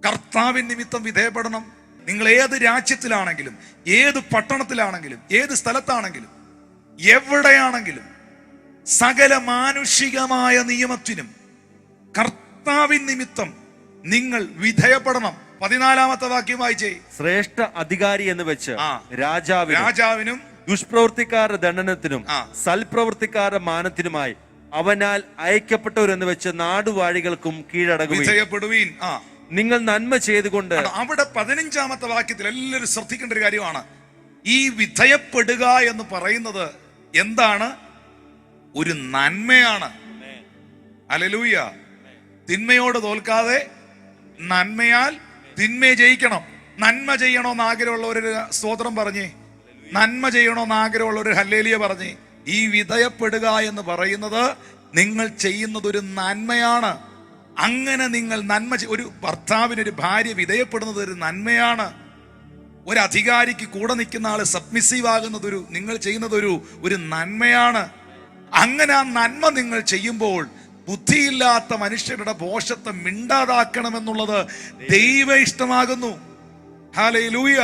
കർത്താവിൻ നിമിത്തം വിധേയപ്പെടണം. നിങ്ങൾ ഏത് രാജ്യത്തിലാണെങ്കിലും, ഏത് പട്ടണത്തിലാണെങ്കിലും, ഏത് സ്ഥലത്താണെങ്കിലും, എവിടെയാണെങ്കിലും സകല മാനുഷികമായ നിയമത്തിനും കർത്താവിൻ നിമിത്തം നിങ്ങൾ വിധേയപ്പെടണം. 14-ാമത്തെ വാക്യം വായിച്ചേ. ശ്രേഷ്ഠ അധികാരി എന്ന് വെച്ച് രാജാവിനും ദുഷ്പ്രവൃത്തിക്കാരുടെ ദണ്ഡനത്തിനും സൽപ്രവൃത്തിക്കാരുടെ മാനത്തിനുമായി അവനാൽ അയക്കപ്പെട്ടവരെന്ന് വെച്ച് നാടുവാഴികൾക്കും കീഴടങ്ങുകയും. വിധേയപ്പെടുവീൻ. നിങ്ങൾ നന്മ ചെയ്തുകൊണ്ട്. അവിടെ 15-ാമത്തെ വാക്യത്തിൽ എല്ലാവരും ശ്രദ്ധിക്കേണ്ട ഒരു കാര്യമാണ്. ഈ വിധേയപ്പെടുക എന്ന് പറയുന്നത് എന്താണ്? ഒരു നന്മയാണ്. ഹല്ലേലൂയ. തിന്മയോട് തോൽക്കാതെ നന്മയാൽ തിന്മയെ ജയിക്കണം. നന്മ ചെയ്യണമെന്ന് ആഗ്രഹമുള്ളവരൊരു സ്തോത്രം പറഞ്ഞേ. നന്മ ചെയ്യണമെന്ന് ആഗ്രഹമുള്ളവർ ഹല്ലേലൂയ പറഞ്ഞേ. ഈ വിധേയപ്പെടുക എന്ന് പറയുന്നത് നിങ്ങൾ ചെയ്യുന്നത് ഒരു നന്മയാണ്. അങ്ങനെ നിങ്ങൾ നന്മ, ഒരു ഭർത്താവിനൊരു ഭാര്യ വിധേയപ്പെടുന്നത് ഒരു നന്മയാണ്. ഒരു അധികാരിക്ക് കൂടെ നിൽക്കുന്ന ആള് സബ്മിസീവ് ആകുന്നത് നിങ്ങൾ ചെയ്യുന്നത് ഒരു നന്മയാണ്. അങ്ങനെ ആ നന്മ നിങ്ങൾ ചെയ്യുമ്പോൾ ബുദ്ധിയില്ലാത്ത മനുഷ്യരുടെ ഭോഷത്തെ മിണ്ടാതാക്കണമെന്നുള്ളത് ദൈവ ഇഷ്ടമാകുന്നു. ഹല്ലേലൂയ.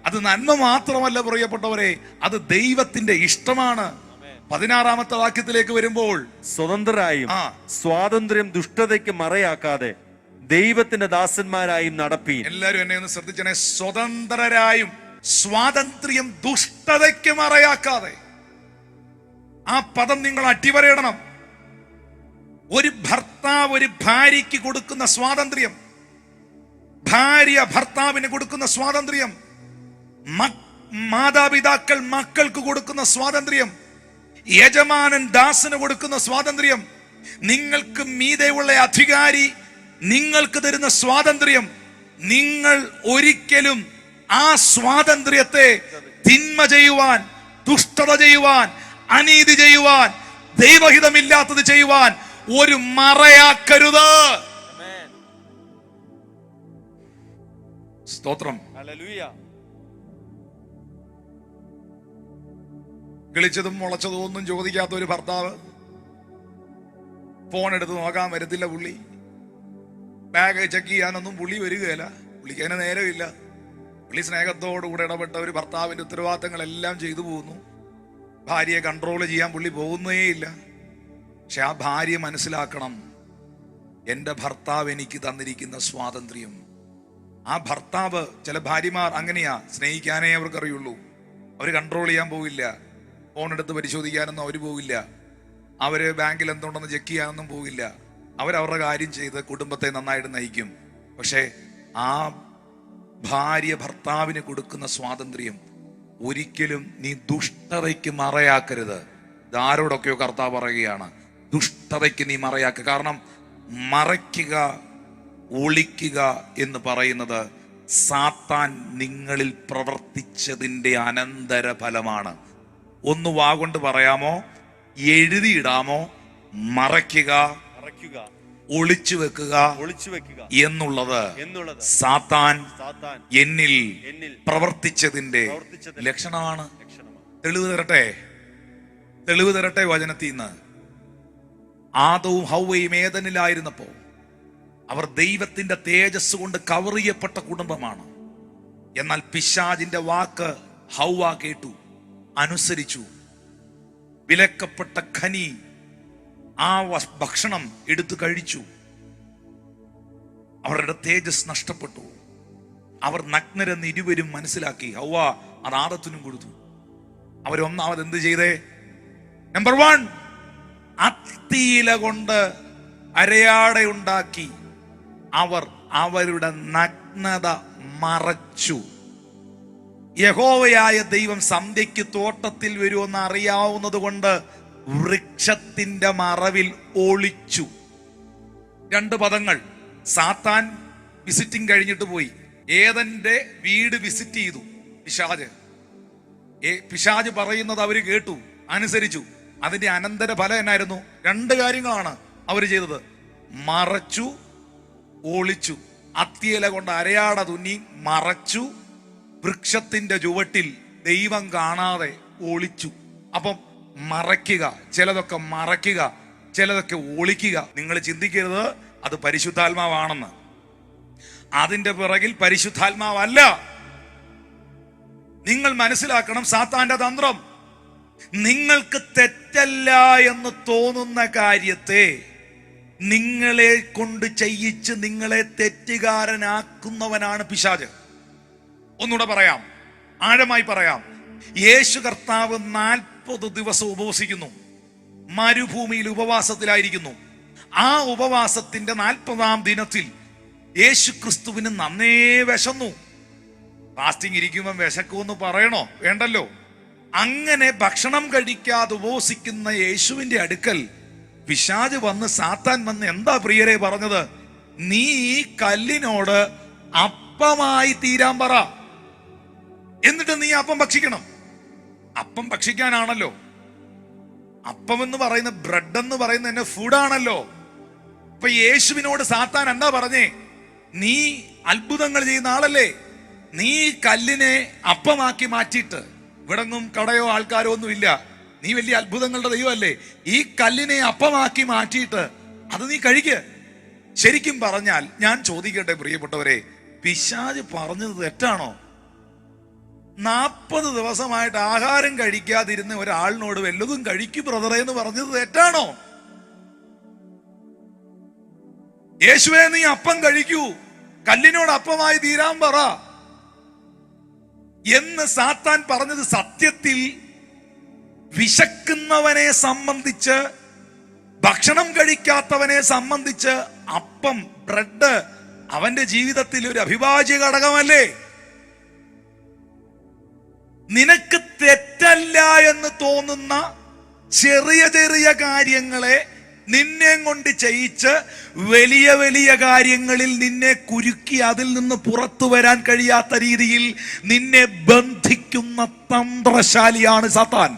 അത് നന്മ മാത്രമല്ല പ്രിയപ്പെട്ടവരെ, അത് ദൈവത്തിന്റെ ഇഷ്ടമാണ്. 16-ാമത്തെ വാക്യത്തിലേക്ക് വരുമ്പോൾ, സ്വതന്ത്രരായും സ്വാതന്ത്ര്യം ദുഷ്ടതയ്ക്ക് മറയാക്കാതെ ദൈവത്തിന്റെ ദാസന്മാരായും നടപ്പീൻ. എല്ലാവരും എന്നെ ഒന്ന് ശ്രദ്ധിച്ചേ. സ്വതന്ത്രരായും, സ്വാതന്ത്ര്യം ദുഷ്ടതയ്ക്ക് മറയാക്കാതെ. ആ പദം നിങ്ങൾ അടിവരയിടണം. ഒരു ഭർത്താവ് ഒരു ഭാര്യയ്ക്ക് കൊടുക്കുന്ന സ്വാതന്ത്ര്യം, ഭാര്യ ഭർത്താവിന് കൊടുക്കുന്ന സ്വാതന്ത്ര്യം, മാതാപിതാക്കൾ മക്കൾക്ക് കൊടുക്കുന്ന സ്വാതന്ത്ര്യം, യജമാനൻ ദാസന് കൊടുക്കുന്ന സ്വാതന്ത്ര്യം, നിങ്ങൾക്ക് മീതെയുള്ള അധികാരി നിങ്ങൾക്ക് തരുന്ന സ്വാതന്ത്ര്യം, നിങ്ങൾ ഒരിക്കലും ആ സ്വാതന്ത്ര്യത്തെ തിന്മ ചെയ്യുവാൻ, ദുഷ്ടത ചെയ്യുവാൻ, അനീതി ചെയ്യുവാൻ, ദൈവഹിതമില്ലാത്തത് ചെയ്യുവാൻ ഒരു മറയാക്കരുത്. സ്തോത്രം. കിളിച്ചതും മുളച്ചതും ഒന്നും ചോദിക്കാത്ത ഒരു ഭർത്താവ്, ഫോൺ എടുത്ത് നോക്കാൻ വരത്തില്ല പുള്ളി, ബാഗ് ചെക്ക് ചെയ്യാനൊന്നും പുള്ളി വരികയില്ല, പുള്ളിക്ക് അതിന് നേരമില്ല. പുള്ളി സ്നേഹത്തോടുകൂടെ ഇടപെട്ട ഒരു ഭർത്താവിന്റെ ഉത്തരവാദിത്തങ്ങളെല്ലാം ചെയ്തു പോകുന്നു. ഭാര്യയെ കൺട്രോൾ ചെയ്യാൻ പുള്ളി പോകുന്നേയില്ല. പക്ഷെ ആ ഭാര്യ മനസ്സിലാക്കണം, എൻ്റെ ഭർത്താവ് എനിക്ക് തന്നിരിക്കുന്ന സ്വാതന്ത്ര്യം. ആ ഭർത്താവ്, ചില ഭാര്യമാർ അങ്ങനെയാ, സ്നേഹിക്കാനേ അവർക്കറിയുള്ളൂ. അവർ കൺട്രോൾ ചെയ്യാൻ പോവില്ല, ഫോൺ എടുത്ത് പരിശോധിക്കാനൊന്നും അവർ പോവില്ല, അവര് ബാങ്കിൽ എന്തുണ്ടെന്ന് ചെക്ക് ചെയ്യാനൊന്നും പോവില്ല. അവരവരുടെ കാര്യം ചെയ്ത് കുടുംബത്തെ നന്നായിട്ട് നയിക്കും. പക്ഷെ ആ ഭാര്യ ഭർത്താവിന് കൊടുക്കുന്ന സ്വാതന്ത്ര്യം ഒരിക്കലും നീ ദുഷ്ടതയ്ക്ക് മറയാക്കരുത്. ഇതാരോടൊക്കെയോ കർത്താവ് പറയുകയാണ്, ദുഷ്ടതയ്ക്ക് നീ മറയാക്കുക. കാരണം മറയ്ക്കുക, ഒളിക്കുക എന്ന് പറയുന്നത് സാത്താൻ നിങ്ങളിൽ പ്രവർത്തിച്ചതിൻ്റെ അനന്തര ഫലമാണ്. ഒന്ന് വാഗൊണ്ട് പറയാമോ? എഴുതിയിടാമോ? മറയ്ക്കുക, ഒളിച്ചു വെക്കുക എന്നുള്ളത് സാത്താൻ എന്നിൽ പ്രവർത്തിച്ചതിന്റെ ലക്ഷണമാണ്. തെളിവ് തരട്ടെ വചനത്തിൽ നിന്ന്. ആദവും ഹൗവയും ഏദനിലായിരുന്നപ്പോ അവർ ദൈവത്തിന്റെ തേജസ് കൊണ്ട് കവർ ചെയ്യപ്പെട്ട കുടുംബമാണ്. എന്നാൽ പിശാചിന്റെ വാക്ക് ഹൗവ കേട്ടു, അനുസരിച്ചു. വിലക്കപ്പെട്ട ഖനി, ആ ഭക്ഷണം എടുത്തു കഴിച്ചു. അവരുടെ തേജസ് നഷ്ടപ്പെട്ടു. അവർ നഗ്നരെന്ന് ഇരുവരും മനസ്സിലാക്കി. ഹൗവ അത് ആദത്തിനും കൊടുത്തു. അവരൊന്നാമത് എന്ത് ചെയ്തേ? നമ്പർ 1, അത്തിയില കൊണ്ട് അരയാടയുണ്ടാക്കി അവർ അവരുടെ നഗ്നത മറച്ചു. യഹോവയായ ദൈവം സന്ധ്യയ്ക്ക് തോട്ടത്തിൽ വരുമെന്ന് അറിയാവുന്നത് കൊണ്ട് വൃക്ഷത്തിന്റെ മറവിൽ ഒളിച്ചു. രണ്ട് പദങ്ങൾ. സാത്താൻ വിസിറ്റിംഗ് കഴിഞ്ഞിട്ട് പോയി. ഏദന്റെ വീട് വിസിറ്റ് ചെയ്തു പിശാച് പറയുന്നത് അവര് കേട്ടു, അനുസരിച്ചു. അതിന്റെ അനന്തര ഫലം എന്നായിരുന്നു? രണ്ട് കാര്യങ്ങളാണ് അവർ ചെയ്തത്: മറച്ചു, ഒളിച്ചു. അത്തിയില കൊണ്ട് അരയാട തുന്നി മറച്ചു, വൃക്ഷത്തിന്റെ ചുവട്ടിൽ ദൈവം കാണാതെ ഒളിച്ചു. അപ്പം മറയ്ക്കുക, ചിലതൊക്കെ മറയ്ക്കുക, ചിലതൊക്കെ ഒളിക്കുക. നിങ്ങൾ ചിന്തിക്കരുത് അത് പരിശുദ്ധാത്മാവാണെന്ന്. അതിന്റെ പിറകിൽ പരിശുദ്ധാത്മാവല്ല. നിങ്ങൾ മനസ്സിലാക്കണം സാത്താന്റെ തന്ത്രം. നിങ്ങൾക്ക് തെറ്റല്ല എന്ന് തോന്നുന്ന കാര്യത്തെ നിങ്ങളെ കൊണ്ട് ചെയ്യിച്ച് നിങ്ങളെ തെറ്റുകാരനാക്കുന്നവനാണ് പിശാച്. ഒന്നുകൂടെ പറയാം, ആഴമായി പറയാം. യേശു കർത്താവ് 40 ദിവസം ഉപവസിക്കുന്നു, മരുഭൂമിയിൽ ഉപവാസത്തിലായിരിക്കുന്നു. ആ ഉപവാസത്തിന്റെ 40ാം ദിനത്തിൽ യേശു ക്രിസ്തുവിന് നന്നേ വിശന്നു. ഫാസ്റ്റിംഗ് ഇരിക്കുമ്പോൾ വിശക്കുമെന്ന് പറയണോ? വേണ്ടല്ലോ. അങ്ങനെ ഭക്ഷണം കഴിക്കാതെ ഉപവസിക്കുന്ന യേശുവിന്റെ അടുക്കൽ പിശാച് വന്ന്, സാത്താൻ വന്ന് എന്താ പ്രിയരെ പറഞ്ഞത്? നീ ഈ കല്ലിനോട് അപ്പമായി തീരാൻ പറ, എന്നിട്ട് നീ അപ്പം ഭക്ഷിക്കണം. അപ്പം ഭക്ഷിക്കാനാണല്ലോ. അപ്പം എന്ന് പറയുന്ന, ബ്രെഡ് എന്ന് പറയുന്ന എന്നെ ഫുഡാണല്ലോ. അപ്പൊ യേശുവിനോട് സാത്താൻ എന്താ പറഞ്ഞേ? നീ അത്ഭുതങ്ങൾ ചെയ്യുന്ന ആളല്ലേ, നീ കല്ലിനെ അപ്പമാക്കി മാറ്റിയിട്ട്, ഇവിടെങ്ങും കടയോ ആൾക്കാരോ ഒന്നും ഇല്ല, നീ വലിയ അത്ഭുതങ്ങളുടെ ദൈവമല്ലേ, ഈ കല്ലിനെ അപ്പമാക്കി മാറ്റിയിട്ട് അത് നീ കഴിക്ക്. ശരിക്കും പറഞ്ഞാൽ ഞാൻ ചോദിക്കട്ടെ പ്രിയപ്പെട്ടവരെ, പിശാച് പറഞ്ഞത് തെറ്റാണോ? 40 ദിവസമായിട്ട് ആഹാരം കഴിക്കാതിരുന്ന ഒരാളിനോട് വല്ലതും കഴിക്കു ബ്രദറെ എന്ന് പറഞ്ഞത് തെറ്റാണോ? യേശുവേ നീ അപ്പം കഴിക്കൂ, കല്ലിനോട് അപ്പമായി തീരാൻ പറ എന്ന് സാത്താൻ പറഞ്ഞത് സത്യത്തിൽ വിശക്കുന്നവനെ സംബന്ധിച്ച്, ഭക്ഷണം കഴിക്കാത്തവനെ സംബന്ധിച്ച് അപ്പം, ബ്രെഡ് അവന്റെ ജീവിതത്തിൽ ഒരു അവിഭാജ്യ ഘടകമല്ലേ? നിനക്ക് തെറ്റല്ല എന്ന് തോന്നുന്ന ചെറിയ ചെറിയ കാര്യങ്ങളെ നിന്നെ കൊണ്ട് ചെയ്യിച്ച് വലിയ വലിയ കാര്യങ്ങളിൽ നിന്നെ കുരുക്കി അതിൽ നിന്ന് പുറത്തു വരാൻ കഴിയാത്ത രീതിയിൽ നിന്നെ ബന്ധിക്കുന്ന തന്ത്രശാലിയാണ് സാത്താൻ.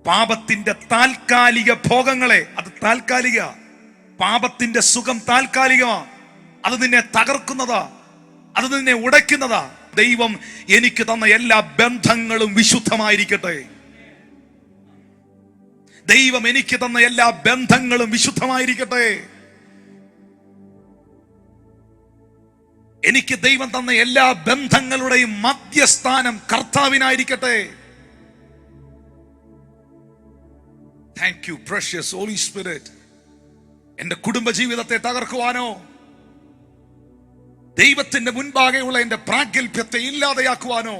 പാപത്തിന്റെ താൽക്കാലിക ഭോഗങ്ങളെ, അത് താൽക്കാലിക, പാപത്തിന്റെ സുഖം താൽക്കാലികമാ, അത് നിന്നെ തകർക്കുന്നതാ, അത് നിന്നെ ഉടയ്ക്കുന്നതാ. ദൈവം എനിക്ക് തന്ന എല്ലാ ബന്ധങ്ങളും വിശുദ്ധമായിരിക്കട്ടെ. ദൈവം എനിക്ക് തന്ന എല്ലാ ബന്ധങ്ങളും വിശുദ്ധമായിരിക്കട്ടെ. എനിക്ക് ദൈവം തന്ന എല്ലാ ബന്ധങ്ങളുടെയും മധ്യസ്ഥാനം കർത്താവിനായിരിക്കട്ടെ. Thank you precious Holy Spirit. എന്റെ കുടുംബ ജീവിതത്തെ തകർക്കുവാനോ, ദൈവത്തിന്റെ മുൻപാകെയുള്ള എന്റെ പ്രാഗൽഭ്യത്തെ ഇല്ലാതെയാക്കുവാനോ,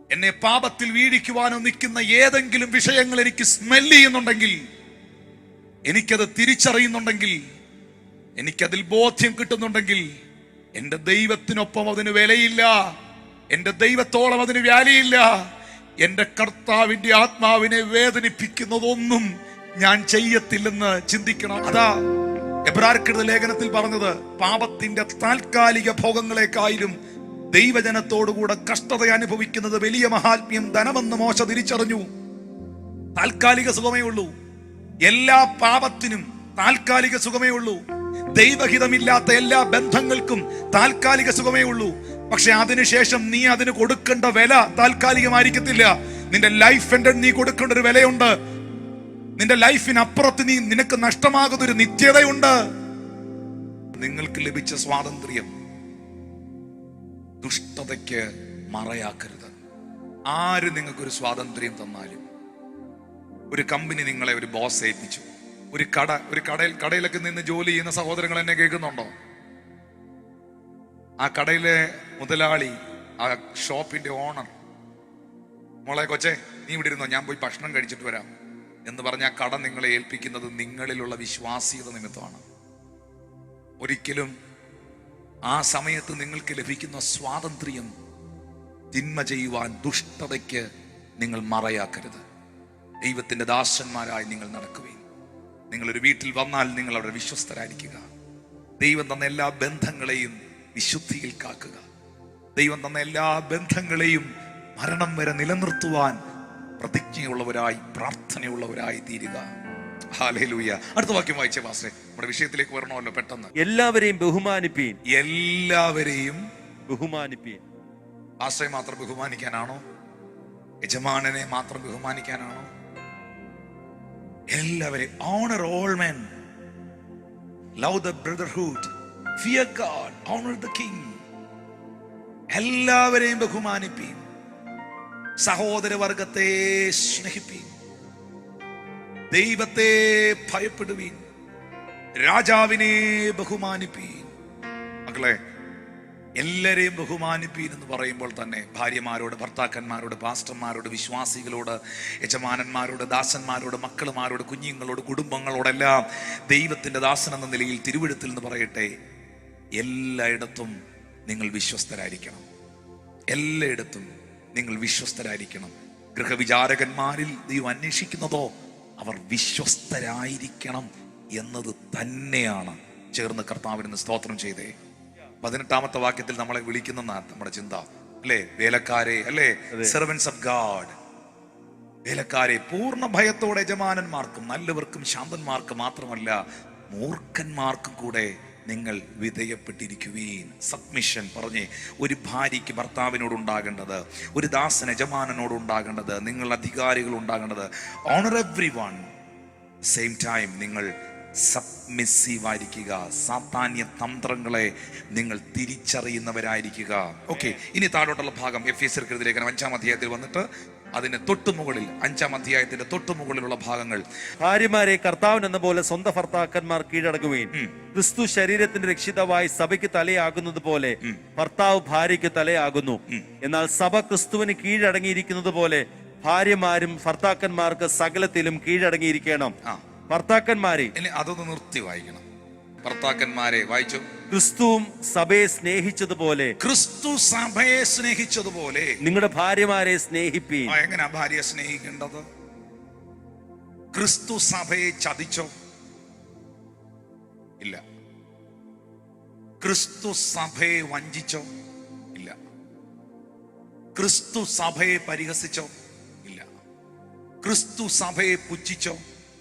എന്നെ പാപത്തിൽ വീഴിക്കുവാനോ നിൽക്കുന്ന ഏതെങ്കിലും വിഷയങ്ങൾ എനിക്ക് സ്മെല് ചെയ്യുന്നുണ്ടെങ്കിൽ, എനിക്കത് തിരിച്ചറിയുന്നുണ്ടെങ്കിൽ, എനിക്കതിൽ ബോധ്യം കിട്ടുന്നുണ്ടെങ്കിൽ, എന്റെ ദൈവത്തിനൊപ്പം അതിന് വിലയില്ല, എന്റെ ദൈവത്തോളം അതിന് വാല്യയില്ല. എന്റെ കർത്താവിന്റെ ആത്മാവിനെ വേദനിപ്പിക്കുന്നതൊന്നും ഞാൻ ചെയ്യത്തില്ലെന്ന് ചിന്തിക്കണം. അതാ എബ്രായർക്കെഴുതിയ ലേഖനത്തിൽ പറഞ്ഞത്, പാപത്തിന്റെ താൽക്കാലിക ഭോഗങ്ങളെക്കാളും ദൈവജനത്തോടുകൂടെ കഷ്ടത അനുഭവിക്കുന്നത് വലിയ മഹാത്മ്യം, ധനമെന്ന് മോശ തിരിച്ചറിഞ്ഞു. താൽക്കാലിക സുഖമേ ഉള്ളൂ, എല്ലാ പാപത്തിനും താൽക്കാലിക സുഖമേ ഉള്ളൂ, ദൈവഹിതമില്ലാത്ത എല്ലാ ബന്ധങ്ങൾക്കും താൽക്കാലിക സുഖമേ ഉള്ളൂ. പക്ഷെ അതിനുശേഷം നീ അതിന് കൊടുക്കേണ്ട വില താൽക്കാലികമായിരിക്കത്തില്ല. നിന്റെ ലൈഫ് എൻഡ് നീ കൊടുക്കേണ്ട ഒരു വിലയുണ്ട്. നിന്റെ ലൈഫിനപ്പുറത്ത് നിനക്ക് നഷ്ടമാകുന്ന ഒരു നിത്യതയുണ്ട്. നിങ്ങൾക്ക് ലഭിച്ച സ്വാതന്ത്ര്യം ദുഷ്ടതയ്ക്ക് മറയാക്കരുത്. ആര് നിങ്ങൾക്കൊരു സ്വാതന്ത്ര്യം തന്നാലും, ഒരു കമ്പനി നിങ്ങളെ ഒരു ബോസ് ഏൽപ്പിച്ചു, ഒരു കടയിലൊക്കെ നിന്ന് ജോലി ചെയ്യുന്ന സഹോദരങ്ങൾ എന്നെ കേൾക്കുന്നുണ്ടോ? ആ കടയിലെ മുതലാളി, ആ ഷോപ്പിന്റെ ഓണർ, മോളെ കൊച്ചേ നീ ഇവിടെ ഇരുന്നോ, ഞാൻ പോയി ഭക്ഷണം കഴിച്ചിട്ട് വരാം. എന്ന് പറഞ്ഞ ആ കടം നിങ്ങളെ ഏൽപ്പിക്കുന്നത് നിങ്ങളിലുള്ള വിശ്വാസ്യത നിമിത്തമാണ്. ഒരിക്കലും ആ സമയത്ത് നിങ്ങൾക്ക് ലഭിക്കുന്ന സ്വാതന്ത്ര്യം തിന്മ ചെയ്യുവാൻ, ദുഷ്ടതയ്ക്ക് നിങ്ങൾ മറയാക്കരുത്. ദൈവത്തിന്റെ ദാസന്മാരായി നിങ്ങൾ നടക്കുകയും, നിങ്ങളൊരു വീട്ടിൽ വന്നാൽ നിങ്ങൾ അവിടെ വിശ്വസ്തരായിരിക്കുക. ദൈവം തന്ന എല്ലാ ബന്ധങ്ങളെയും വിശുദ്ധിയിൽ കാക്കുക. ദൈവം തന്ന എല്ലാ ബന്ധങ്ങളെയും മരണം വരെ നിലനിർത്തുവാൻ പ്രതിജ്ഞയുള്ളവരായി, പ്രാർത്ഥനയുള്ളവരായി തീരുക. ഹല്ലേലൂയ. അടുത്ത വാക്യം വായിച്ചേ പാസ്റ്ററെ, നമ്മുടെ വിഷയത്തിലേക്ക് വരണമല്ലോ പെട്ടെന്ന്. എല്ലാവരെയും ബഹുമാനിപ്പീൻ. എല്ലാവരെയും ബഹുമാനിപ്പീൻ. പാസ്റ്ററെ മാത്രം ബഹുമാനിക്കാനാണോ? യജമാനനെ മാത്രം ബഹുമാനിക്കാനാണോ? എല്ലാവരെയും. Honour all men, love the brotherhood, fear God, honor the king. എല്ലാവരെയും ബഹുമാനിപ്പീൻ, സഹോദരവർഗത്തെ സ്നേഹിപ്പീൻ, ദൈവത്തെ ഭയപ്പെടുവീൻ, രാജാവിനെ ബഹുമാനിപ്പീൻ. മക്കളെ, എല്ലാരെയും ബഹുമാനിപ്പീൻ എന്ന് പറയുമ്പോൾ തന്നെ ഭാര്യമാരോട്, ഭർത്താക്കന്മാരോട്, പാസ്റ്റർമാരോട്, വിശ്വാസികളോട്, യജമാനന്മാരോട്, ദാസന്മാരോട്, മക്കളുമാരോട്, കുഞ്ഞുങ്ങളോട്, കുടുംബങ്ങളോടെല്ലാം ദൈവത്തിന്റെ ദാസൻ എന്ന നിലയിൽ തിരുവെഴുത്തിൽ എന്ന് പറയട്ടെ, എല്ലായിടത്തും നിങ്ങൾ വിശ്വസ്തരായിരിക്കണം. എല്ലായിടത്തും നിങ്ങൾ വിശ്വസ്തരായിരിക്കണം. ഗൃഹവിചാരകന്മാരിൽ ദൈവം അന്വേഷിക്കുന്നതോ അവർ വിശ്വസ്തരായിരിക്കണം എന്നത് തന്നെയാണ്. ചേർന്ന് കർത്താവിന് സ്തോത്രം ചെയ്തേ. 18-ാമത്തെ വാക്യത്തിൽ നമ്മളെ വിളിക്കുന്ന നമ്മുടെ ചിന്ത അല്ലേ, വേലക്കാരെ, അല്ലേ, സെർവൻസ് ഓഫ് ഗാഡ്. വേലക്കാരെ പൂർണ്ണ ഭയത്തോടെ യജമാനന്മാർക്കും നല്ലവർക്കും ശാന്തന്മാർക്കും മാത്രമല്ല മൂർഖന്മാർക്കും കൂടെ നിങ്ങൾ വിധേയപ്പെട്ടിരിക്കുവീൻ. സബ്മിഷൻ പറഞ്ഞേ. ഒരു ഭാര്യയ്ക്ക് ഭർത്താവിനോട് ഉണ്ടാകേണ്ടത്, ഒരു ദാസൻ യജമാനനോട് ഉണ്ടാകേണ്ടത്, നിങ്ങൾ അധികാരികൾ ഉണ്ടാകേണ്ടത്, honour everyone. Same time നിങ്ങൾ സബ്മിസീവ് ആയിരിക്കുക. സാത്താന്യ തന്ത്രങ്ങളെ നിങ്ങൾ തിരിച്ചറിയുന്നവരായിരിക്കുക. ഓക്കെ, ഇനി താഴോട്ടുള്ള ഭാഗം എഫേസ്യർക്കെതിരെ ലേഖനം 5-ാം അധ്യായത്തിൽ വന്നിട്ട് അതിന് തൊട്ടുമുകളിൽ 5-ാം അധ്യായത്തിന്റെ തൊട്ടുമുകളിലുള്ള ഭാഗങ്ങൾ. ഭാര്യമാരെ കർത്താവിൻ എന്ന പോലെ സ്വന്തം ഭർത്താക്കന്മാർ കീഴടങ്ങുകയും, ക്രിസ്തു ശരീരത്തിന്റെ രക്ഷിതാവായി സഭയ്ക്ക് തലയാകുന്നത് പോലെ ഭർത്താവ് ഭാര്യയ്ക്ക് തലയാകുന്നു. എന്നാൽ സഭ ക്രിസ്തുവിന് കീഴടങ്ങിയിരിക്കുന്നത് പോലെ ഭാര്യമാരും ഭർത്താക്കന്മാർക്ക് സകലത്തിലും കീഴടങ്ങിയിരിക്കണം. ഭർത്താക്കന്മാരെ, അതൊന്ന് നിർത്തി വായിക്കണം. ഭർത്താക്കന്മാരെ വായിച്ചു. ക്രിസ്തുവും സഭയെ സ്നേഹിച്ചതുപോലെ, ക്രിസ്തു സഭയെ സ്നേഹിച്ചതുപോലെ നിങ്ങളുടെ ഭാര്യമാരെ സ്നേഹിപ്പീൻ. എങ്ങനെയാ ഭാര്യയെ സ്നേഹിക്കേണ്ടത്? ക്രിസ്തു സഭയെ ചതിച്ചോ? ഇല്ല. ക്രിസ്തു സഭയെ വഞ്ചിച്ചോ? ഇല്ല. ക്രിസ്തു സഭയെ പരിഹസിച്ചോ? ഇല്ല. ക്രിസ്തു സഭയെ പുച്ഛിച്ചോ?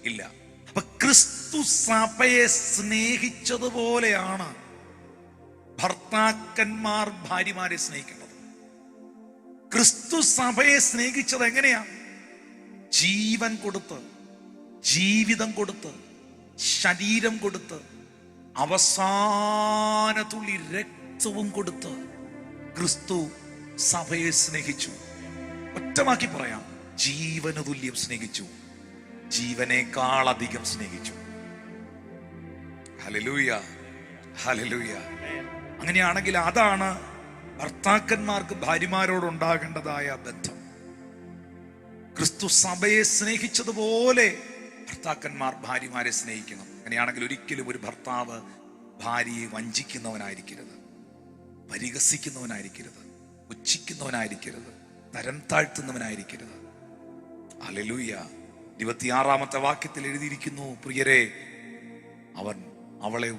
ഇല്ല. അപ്പൊ ക്രിസ്തു സഭയെ സ്നേഹിച്ചതുപോലെയാണ് ഭർത്താക്കന്മാർ ഭാര്യമാരെ സ്നേഹിക്കുന്നത്. ക്രിസ്തു സഭയെ സ്നേഹിച്ചത് എങ്ങനെയാ? ജീവൻ കൊടുത്ത്, ജീവിതം കൊടുത്ത്, ശരീരം കൊടുത്ത്, അവസാന തുള്ളി രക്തവും കൊടുത്ത് ക്രിസ്തു സഭയെ സ്നേഹിച്ചു. ഒറ്റമാക്കി പറയാം, ജീവന് തുല്യം സ്നേഹിച്ചു, ജീവനേക്കാൾ അധികം സ്നേഹിച്ചു. Hallelujah, hallelujah. അങ്ങനെയാണെങ്കിൽ അതാണ് ഭർത്താക്കന്മാർക്ക് ഭാര്യമാരോടുണ്ടാകേണ്ടതായ ബന്ധം. ക്രിസ്തു സഭയെ സ്നേഹിച്ചതുപോലെ ഭർത്താക്കന്മാർ ഭാര്യമാരെ സ്നേഹിക്കണം. അങ്ങനെയാണെങ്കിൽ ഒരിക്കലും ഒരു ഭർത്താവ് ഭാര്യയെ വഞ്ചിക്കുന്നവനായിരിക്കരുത്, പരിഹസിക്കുന്നവനായിരിക്കരുത്, പുച്ഛിക്കുന്നവനായിരിക്കരുത്, തരം താഴ്ത്തുന്നവനായിരിക്കരുത്. ഹല്ലേലൂയ. 26-ാമത്തെ വാക്യത്തിൽ എഴുതിയിരിക്കുന്നു, പ്രിയരെ, അവൻ അവളെ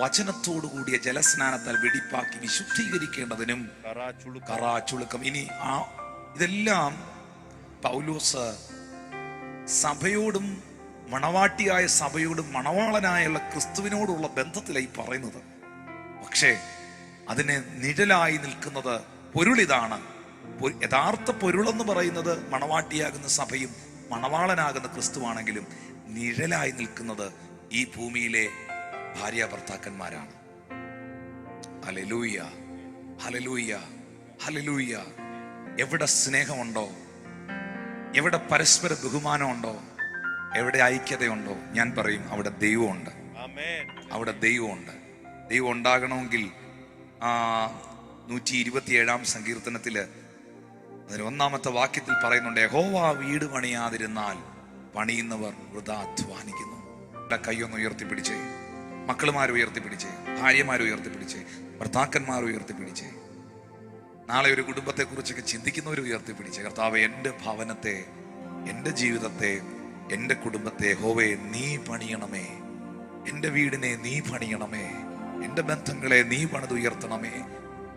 വചനത്തോടു കൂടിയ ജലസ്നാനത്താൽ വെടിപ്പാക്കി വിശുദ്ധീകരിക്കേണ്ടതിനും കറാചുളുക്കം. ഇനി ഇതെല്ലാം പൗലോസ് സഭയോടും മണവാട്ടിയായ സഭയോടും മണവാളനായുള്ള ക്രിസ്തുവിനോടുള്ള ബന്ധത്തിലായി പറയുന്നത്. പക്ഷേ അതിന് നിഴലായി നിൽക്കുന്നത് പൊരുളിതാണ്. യഥാർത്ഥ പൊരുളെന്ന് പറയുന്നത് മണവാട്ടിയാകുന്ന സഭയും മണവാളനാകുന്ന ക്രിസ്തുവാണെങ്കിലും നിഴലായി നിൽക്കുന്നത് ഈ ഭൂമിയിലെ ഭാര്യ ഭർത്താക്കന്മാരാണ്. Hallelujah, hallelujah, hallelujah. എവിടെ സ്നേഹമുണ്ടോ, എവിടെ പരസ്പര ബഹുമാനമുണ്ടോ, എവിടെ ഐക്യതയുണ്ടോ, ഞാൻ പറയും അവിടെ ദൈവമുണ്ട്. അവിടെ ദൈവമുണ്ട്. ദൈവം ഉണ്ടാകണമെങ്കിൽ 127-ാം സങ്കീർത്തനത്തില് അതിൽ 1-ാമത്തെ വാക്യത്തിൽ പറയുന്നുണ്ട്, യഹോവ വീട് പണിയാതിരുന്നാൽ പണിയുന്നവർ വൃഥാ അധ്വാനിക്കുന്നു. കൈയൊന്ന് ഉയർത്തിപ്പിടിച്ചേ, മക്കളുമാർ ഉയർത്തിപ്പിടിച്ചേ, ഭാര്യമാർ ഉയർത്തിപ്പിടിച്ചേ, ഭർത്താക്കന്മാർ ഉയർത്തിപ്പിടിച്ചേ, നാളെ ഒരു കുടുംബത്തെ കുറിച്ചൊക്കെ ചിന്തിക്കുന്നവർ ഉയർത്തിപ്പിടിച്ചേ. കർത്താവേ, എൻ്റെ ഭവനത്തെ, എൻ്റെ ജീവിതത്തെ, എൻ്റെ കുടുംബത്തെ യഹോവേ നീ പണിയണമേ. എൻ്റെ വീടിനെ നീ പണിയണമേ. എൻ്റെ ബന്ധങ്ങളെ നീ പണിതുയർത്തണമേ.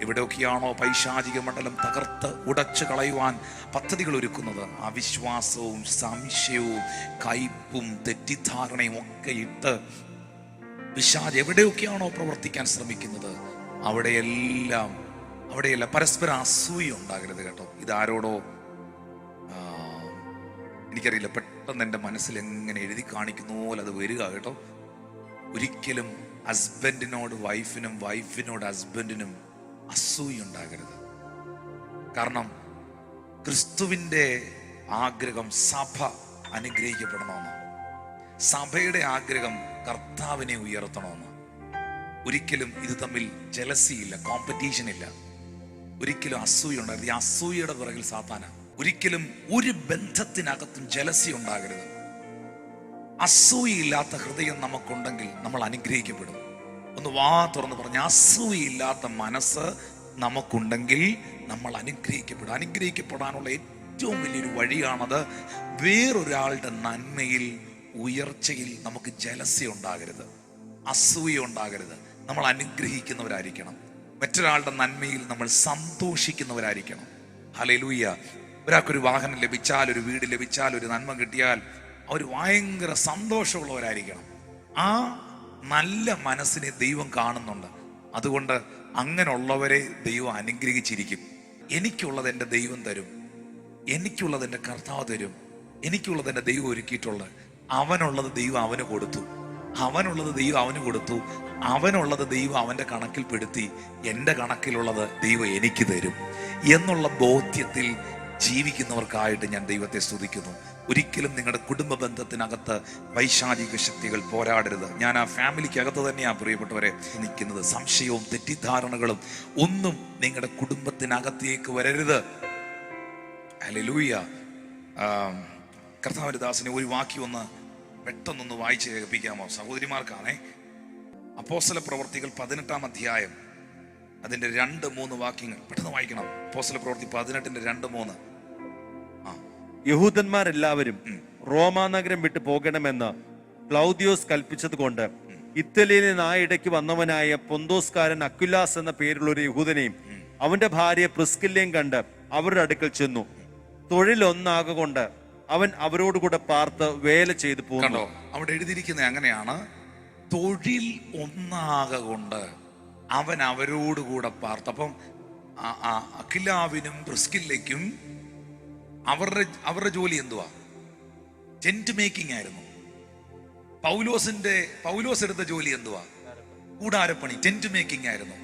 എവിടെയൊക്കെയാണോ പൈശാചിക മണ്ഡലം തകർത്ത് ഉടച്ചു കളയുവാൻ പദ്ധതികൾ ഒരുക്കുന്നത്, അവിശ്വാസവും സംശയവും കയ്പും തെറ്റിദ്ധാരണയും ഒക്കെ ഇട്ട് പിശാച് എവിടെയൊക്കെയാണോ പ്രവർത്തിക്കാൻ ശ്രമിക്കുന്നത്, അവിടെയെല്ലാം പരസ്പരം അസൂയ ഉണ്ടാകരുത് കേട്ടോ. ഇതാരോടോ എനിക്കറിയില്ല, പെട്ടെന്ന് എൻ്റെ മനസ്സിൽ എങ്ങനെ എഴുതി കാണിക്കുന്ന പോലെ അത് വരിക കേട്ടോ. ഒരിക്കലും ഹസ്ബൻഡിനോട് വൈഫിനും, വൈഫിനോട് ഹസ്ബൻഡിനും അസൂയ ഉണ്ടാകരുത്. കാരണം ക്രിസ്തുവിൻ്റെ ആഗ്രഹം സഭ അനുഗ്രഹിക്കപ്പെടണമെന്ന്, സഭയുടെ ആഗ്രഹം കർത്താവിനെ ഉയർത്തണമെന്ന്. ഒരിക്കലും ഇത് തമ്മിൽ ജലസിയില്ല, കോമ്പറ്റീഷൻ ഇല്ല. ഒരിക്കലും അസൂയ ഉണ്ടാകരുത്. ഈ അസൂയയുടെ പിറകിൽ സാത്താന. ഒരിക്കലും ഒരു ബന്ധത്തിനകത്തും ജലസി ഉണ്ടാകരുത്. അസൂയയില്ലാത്ത ഹൃദയം നമുക്കുണ്ടെങ്കിൽ നമ്മൾ അനുഗ്രഹിക്കപ്പെടും. ഒന്ന് വാ തുറന്ന് പറഞ്ഞ, അസൂയയില്ലാത്ത മനസ്സ് നമുക്കുണ്ടെങ്കിൽ നമ്മൾ അനുഗ്രഹിക്കപ്പെടും. അനുഗ്രഹിക്കപ്പെടാനുള്ള ഏറ്റവും വലിയൊരു വഴിയാണത്. വേറൊരാളുടെ നന്മയിൽ, ഉയർച്ചയിൽ നമുക്ക് ജലസി ഉണ്ടാകരുത്, അസൂയ ഉണ്ടാകരുത്. നമ്മൾ അനുഗ്രഹിക്കുന്നവരായിരിക്കണം. മറ്റൊരാളുടെ നന്മയിൽ നമ്മൾ സന്തോഷിക്കുന്നവരായിരിക്കണം. ഹല്ലേലൂയ. ഒരാൾക്കൊരു വാഹനം ലഭിച്ചാൽ, ഒരു വീട് ലഭിച്ചാൽ, ഒരു നന്മ കിട്ടിയാൽ അവർ ഭയങ്കര സന്തോഷമുള്ളവരായിരിക്കണം. ആ നല്ല മനസ്സിനെ ദൈവം കാണുന്നുണ്ട്. അതുകൊണ്ട് അങ്ങനെയുള്ളവരെ ദൈവം അനുഗ്രഹിച്ചിരിക്കും. എനിക്കുള്ളത് എൻ്റെ ദൈവം തരും, എനിക്കുള്ളത് എൻ്റെ കർത്താവ് തരും, എനിക്കുള്ളത് എൻ്റെ ദൈവം ഒരുക്കിയിട്ടുള്ളത്. അവനുള്ളത് ദൈവം അവന് കൊടുത്തു, അവനുള്ളത് ദൈവം അവന് കൊടുത്തു, അവനുള്ളത് ദൈവം അവൻ്റെ കണക്കിൽപ്പെടുത്തി. എൻ്റെ കണക്കിലുള്ളത് ദൈവം എനിക്ക് തരും എന്നുള്ള ബോധ്യത്തിൽ ജീവിക്കുന്നവർക്കായിട്ട് ഞാൻ ദൈവത്തെ സ്തുതിക്കുന്നു. ഒരിക്കലും നിങ്ങളുടെ കുടുംബ ബന്ധത്തിനകത്ത് വൈശാചിക ശക്തികൾ പോരാടരുത്. ഞാൻ ആ ഫാമിലിക്കകത്ത് തന്നെയാണ് പ്രിയപ്പെട്ടവരെ നിൽക്കുന്നത്. സംശയവും തെറ്റിദ്ധാരണകളും ഒന്നും നിങ്ങളുടെ കുടുംബത്തിനകത്തേക്ക് വരരുത്. ഹല്ലേലൂയ. കർത്താവിന്റെ ദാസനെ ഒരു വാക്യം ഒന്ന് പെട്ടെന്നൊന്ന് വായിച്ച് കേൾപ്പിക്കാമോ? സഹോദരിമാർക്കാണേ. അപ്പോസ്തല പ്രവർത്തികൾ 18-ാം അധ്യായം അതിന്റെ 2-3 വാക്യങ്ങൾ പെട്ടെന്ന് വായിക്കണം. അപ്പോസ്തല പ്രവൃത്തി 18-2-3. യഹൂദന്മാരെല്ലാവരും റോമാ നഗരം വിട്ടു പോകണമെന്ന് ക്ലൗദിയോസ് കൽപ്പിച്ചത് കൊണ്ട് ഇറ്റലിയിൽ നിന്ന് ആ ഇടയ്ക്ക് വന്നവനായ പൊന്തോസ്കാരൻ അക്വിലാസ് എന്ന പേരുള്ള ഒരു യഹൂദനെയും അവന്റെ ഭാര്യ പ്രിസ്കില്ലയും കണ്ട് അവരുടെ അടുക്കൽ ചെന്നു. തൊഴിലൊന്നാകൊണ്ട് അവൻ അവരോടുകൂടെ പാർത്ത് വേല ചെയ്തു പോകണ്ടോ. അവിടെ എഴുതിയിരിക്കുന്നത് അങ്ങനെയാണ്, തൊഴിൽ ഒന്നാകൊണ്ട് അവൻ അവരോടുകൂടെ പാർത്ത്. അപ്പം അഖിലാവിനും പ്രിസ്കില്ലയ്ക്കും അവരുടെ ജോലി എന്തുവാ? ടെന്റ് മേക്കിംഗ് ആയിരുന്നു. പൗലോസ് എടുത്ത ജോലി എന്തുവാ? കൂടാരപ്പണി, ടെന്റ് മേക്കിംഗ് ആയിരുന്നു.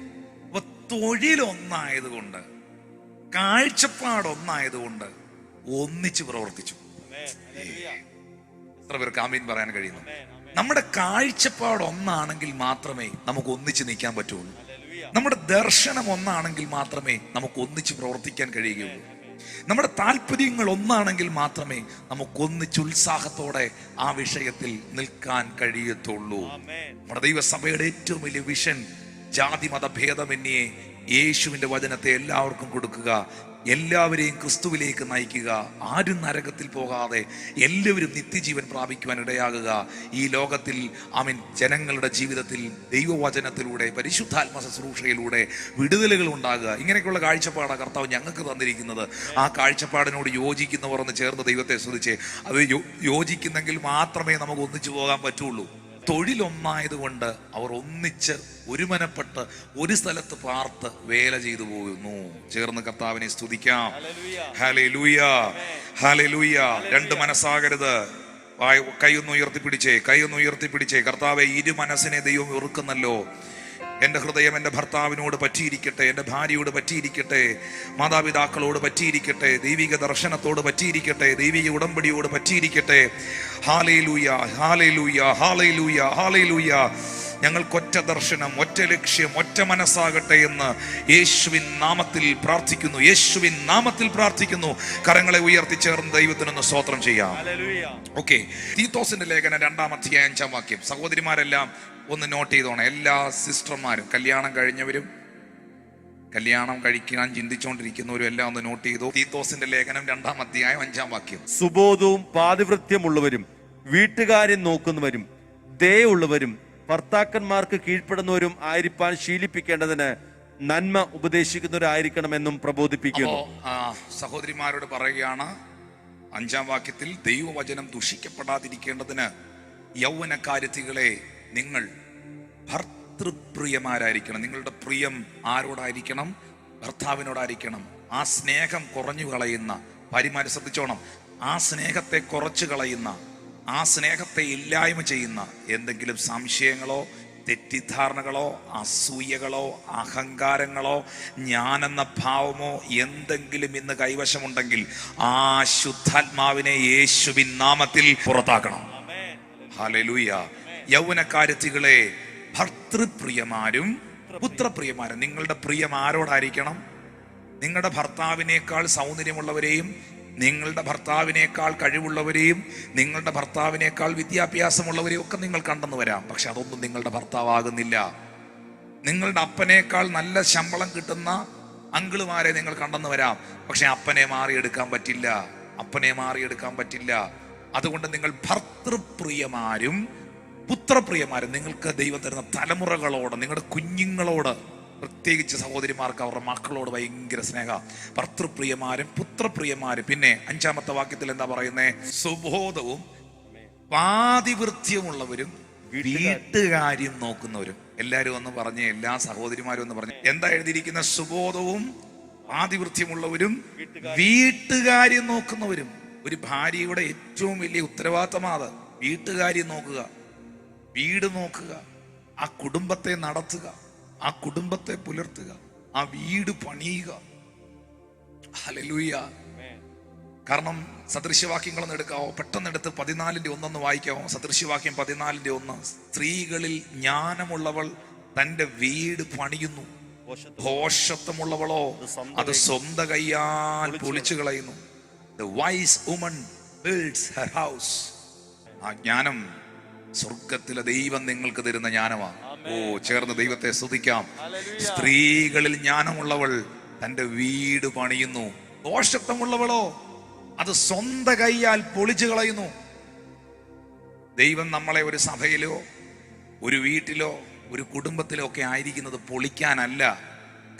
അപ്പൊ തൊഴിലൊന്നായതുകൊണ്ട്, കാഴ്ചപ്പാടൊന്നായതുകൊണ്ട് ഒന്നിച്ച് പ്രവർത്തിച്ചു. എത്ര പേർക്ക് ആമീൻ പറയാൻ കഴിയുന്നു? നമ്മുടെ കാഴ്ചപ്പാട് ഒന്നാണെങ്കിൽ മാത്രമേ നമുക്ക് ഒന്നിച്ച് നിൽക്കാൻ പറ്റുള്ളൂ. നമ്മുടെ ദർശനം ഒന്നാണെങ്കിൽ മാത്രമേ നമുക്ക് ഒന്നിച്ച് പ്രവർത്തിക്കാൻ കഴിയുകയുള്ളൂ. നമ്മുടെ താല്പര്യങ്ങൾ ഒന്നാണെങ്കിൽ മാത്രമേ നമുക്ക് ഒന്നിച്ച് ഉത്സാഹത്തോടെ ആ വിഷയത്തിൽ നിൽക്കാൻ കഴിയത്തുള്ളൂ. നമ്മുടെ ദൈവസഭയുടെ ഏറ്റവും വലിയ വിഷൻ ജാതി മത ഭേദമന്യേ യേശുവിന്റെ വചനത്തെ എല്ലാവർക്കും കൊടുക്കുക, എല്ലാവരെയും ക്രിസ്തുവിലേക്ക് നയിക്കുക, ആരും നരകത്തിൽ പോകാതെ എല്ലാവരും നിത്യജീവൻ പ്രാപിക്കുവാൻ ഇടയാകുക. ഈ ലോകത്തിൽ ജനങ്ങളുടെ ജീവിതത്തിൽ ദൈവവചനത്തിലൂടെ, പരിശുദ്ധാത്മ ശുശ്രൂഷയിലൂടെ വിടുതലുകൾ ഉണ്ടാകുക. ഇങ്ങനെയൊക്കെയുള്ള കാഴ്ചപ്പാടാണ് കർത്താവ് ഞങ്ങൾക്ക് തന്നിരിക്കുന്നത്. ആ കാഴ്ചപ്പാടിനോട് യോജിക്കുന്നവർ ഒന്ന് ചേർന്ന് ദൈവത്തെ സ്തുതിച്ച്, അത് യോജിക്കുന്നെങ്കിൽ മാത്രമേ നമുക്ക് ഒന്നിച്ചു പോകാൻ പറ്റുള്ളൂ. തൊഴിലൊന്നായതുകൊണ്ട് അവർ ഒന്നിച്ച് ഒരുമനപ്പെട്ട് ഒരു സ്ഥലത്ത് പാർത്ത് വേല ചെയ്തു പോകുന്നു. ചേർന്ന് കർത്താവിനെ സ്തുതിക്കാം. Hallelujah, hallelujah. രണ്ട് മനസ്സാകരുത്. കൈയൊന്ന് ഉയർത്തിപ്പിടിച്ചേ. കർത്താവെ, ഇരു മനസ്സിനെ ദൈവം വെറുക്കുന്നല്ലോ. എൻ്റെ ഹൃദയം എൻ്റെ ഭർത്താവിനോട് പറ്റിയിരിക്കട്ടെ, എൻ്റെ ഭാര്യയോട് പറ്റിയിരിക്കട്ടെ, മാതാപിതാക്കളോട് പറ്റിയിരിക്കട്ടെ, ദൈവിക ദർശനത്തോട് പറ്റിയിരിക്കട്ടെ, ദൈവിക ഉടമ്പടിയോട് പറ്റിയിരിക്കട്ടെ. Hallelujah, hallelujah, hallelujah, hallelujah. ഞങ്ങൾക്ക് ഒറ്റ ദർശനം, ഒറ്റ ലക്ഷ്യം, ഒറ്റ മനസ്സാകട്ടെ എന്ന് യേശുവിൻ നാമത്തിൽ പ്രാർത്ഥിക്കുന്നു. യേശുവിൻ നാമത്തിൽ പ്രാർത്ഥിക്കുന്നു. കരങ്ങളെ ഉയർത്തി ചേർന്ന് ദൈവത്തിനൊന്ന് സ്തോത്രം ചെയ്യാം. ഓക്കെ, തീത്തോസിന്റെ ലേഖനം 2-ാം അധ്യായം 5-ാം വാക്യം. സഹോദരിമാരെല്ലാം ഒന്ന് നോട്ട് ചെയ്തോണം. എല്ലാ സിസ്റ്റർമാരും, കല്യാണം കഴിഞ്ഞവരും കല്യാണം കഴിക്കാൻ ചിന്തിച്ചുകൊണ്ടിരിക്കുന്നവരും എല്ലാം ഒന്ന് നോട്ട് ചെയ്തു. തീത്തോസിന്റെ ലേഖനം 2-ാം അധ്യായം 5-ാം വാക്യം. സുബോധവും പാതിവൃത്യമുള്ളവരും വീട്ടുകാര്യം നോക്കുന്നവരും ദയുള്ളവരും ഭർത്താക്കന്മാർക്ക് കീഴ്പ്പെടുന്നവരും ആയിരിക്കാൻ ശീലിപ്പിക്കേണ്ടതിന് നന്മ ഉപദേശിക്കുന്നവരായിരിക്കണമെന്നും പ്രബോധിപ്പിക്കുന്നു. സഹോദരിമാരോട് പറയുകയാണ് 5-ാം വാക്യത്തിൽ, ദൈവവചനം ദുഷിക്കപ്പെടാതിരിക്കേണ്ടതിന് യൗവനക്കാരത്തികളെ നിങ്ങൾ ഭർതൃപ്രിയമാരായിരിക്കണം. നിങ്ങളുടെ പ്രിയം ആരോടായിരിക്കണം? ഭർത്താവിനോടായിരിക്കണം. ആ സ്നേഹം കുറഞ്ഞു കളയുന്ന ഭാര്യമാരെ ശ്രദ്ധിച്ചോണം. ആ സ്നേഹത്തെ കുറച്ചു കളയുന്ന, ആ സ്നേഹത്തെ ഇല്ലായ്മ ചെയ്യുന്ന എന്തെങ്കിലും സംശയങ്ങളോ തെറ്റിദ്ധാരണകളോ അസൂയകളോ അഹങ്കാരങ്ങളോ ഞാനെന്ന ഭാവമോ എന്തെങ്കിലും ഇന്ന് കൈവശമുണ്ടെങ്കിൽ ആ ശുദ്ധാത്മാവിനെ യേശുവിൻ നാമത്തിൽ പുറത്താക്കണം. ഹല്ലേലൂയ. യൗവനക്കാരത്തികളെ ഭർതൃപ്രിയമാരും പുത്രപ്രിയമാരും. നിങ്ങളുടെ പ്രിയം ആരോടായിരിക്കണം? നിങ്ങളുടെ ഭർത്താവിനേക്കാൾ സൗന്ദര്യമുള്ളവരെയും നിങ്ങളുടെ ഭർത്താവിനേക്കാൾ കഴിവുള്ളവരെയും നിങ്ങളുടെ ഭർത്താവിനേക്കാൾ വിദ്യാഭ്യാസമുള്ളവരെയും ഒക്കെ നിങ്ങൾ കണ്ടെന്ന് വരാം. പക്ഷെ അതൊന്നും നിങ്ങളുടെ ഭർത്താവാകുന്നില്ല. നിങ്ങളുടെ അപ്പനേക്കാൾ നല്ല ശമ്പളം കിട്ടുന്ന അങ്കിളുമാരെ നിങ്ങൾ കണ്ടെന്ന് വരാം. പക്ഷെ അപ്പനെ മാറിയെടുക്കാൻ പറ്റില്ല. അപ്പനെ മാറിയെടുക്കാൻ പറ്റില്ല. അതുകൊണ്ട് നിങ്ങൾ ഭർതൃപ്രിയമാരും പുത്രപ്രിയമാരും. നിങ്ങൾക്ക് ദൈവം തരുന്ന തലമുറകളോട്, നിങ്ങളുടെ കുഞ്ഞുങ്ങളോട്, പ്രത്യേകിച്ച് സഹോദരിമാർക്ക് അവരുടെ മക്കളോട് ഭയങ്കര സ്നേഹ. ഭർതൃപ്രിയമാരും പുത്രപ്രിയമാരും. പിന്നെ 5-ാമത്തെ വാക്യത്തിൽ എന്താ പറയുന്നത്? സുബോധവും പാതിവൃത്യമുള്ളവരും വീട്ടുകാര്യം നോക്കുന്നവരും. എല്ലാവരും ഒന്ന് പറഞ്ഞേ, എല്ലാ സഹോദരിമാരും ഒന്ന് പറഞ്ഞേ. എന്താ എഴുതിയിരിക്കുന്ന? സുബോധവും പാതിവൃത്യമുള്ളവരും വീട്ടുകാര്യം നോക്കുന്നവരും. ഒരു ഭാര്യയുടെ ഏറ്റവും വലിയ ഉത്തരവാദിത്തമാണ് വീട്ടുകാര്യം നോക്കുക, വീട് നോക്കുക, ആ കുടുംബത്തെ നടത്തുക, ആ കുടുംബത്തെ പുലർത്തുക, ആ വീട് പണിയുക. ഹല്ലേലൂയ. കാരണം സദൃശ്യവാക്യങ്ങളൊന്നും എടുക്കാവോ? പെട്ടെന്ന് എടുത്ത് 14:1 വായിക്കാവോ? സദൃശ്യവാക്യം 14:1. സ്ത്രീകളിൽ ജ്ഞാനമുള്ളവൾ തന്റെ വീട് പണിയുന്നു, ഭോഷത്വമുള്ളവളോ അത് സ്വന്തം കയ്യാൽ പൊളിച്ചു കളയുന്നു. The wise woman builds her house. ആ ജ്ഞാനം സ്വർഗത്തിലെ ദൈവം നിങ്ങൾക്ക് തരുന്ന ജ്ഞാനമാണ്. ഓ, ചേർന്ന് ദൈവത്തെ സ്തുതിക്കാം. സ്ത്രീകളിൽ ജ്ഞാനമുള്ളവൾ തന്റെ വീട് പണിയുന്നു, ദോഷത്വമുള്ളവളോ അത് സ്വന്തം കൈയാൽ പൊളിച്ചു കളയുന്നു. ദൈവം നമ്മളെ ഒരു സഭയിലോ ഒരു വീട്ടിലോ ഒരു കുടുംബത്തിലോ ഒക്കെ ആയിരിക്കുന്നത് പൊളിക്കാനല്ല.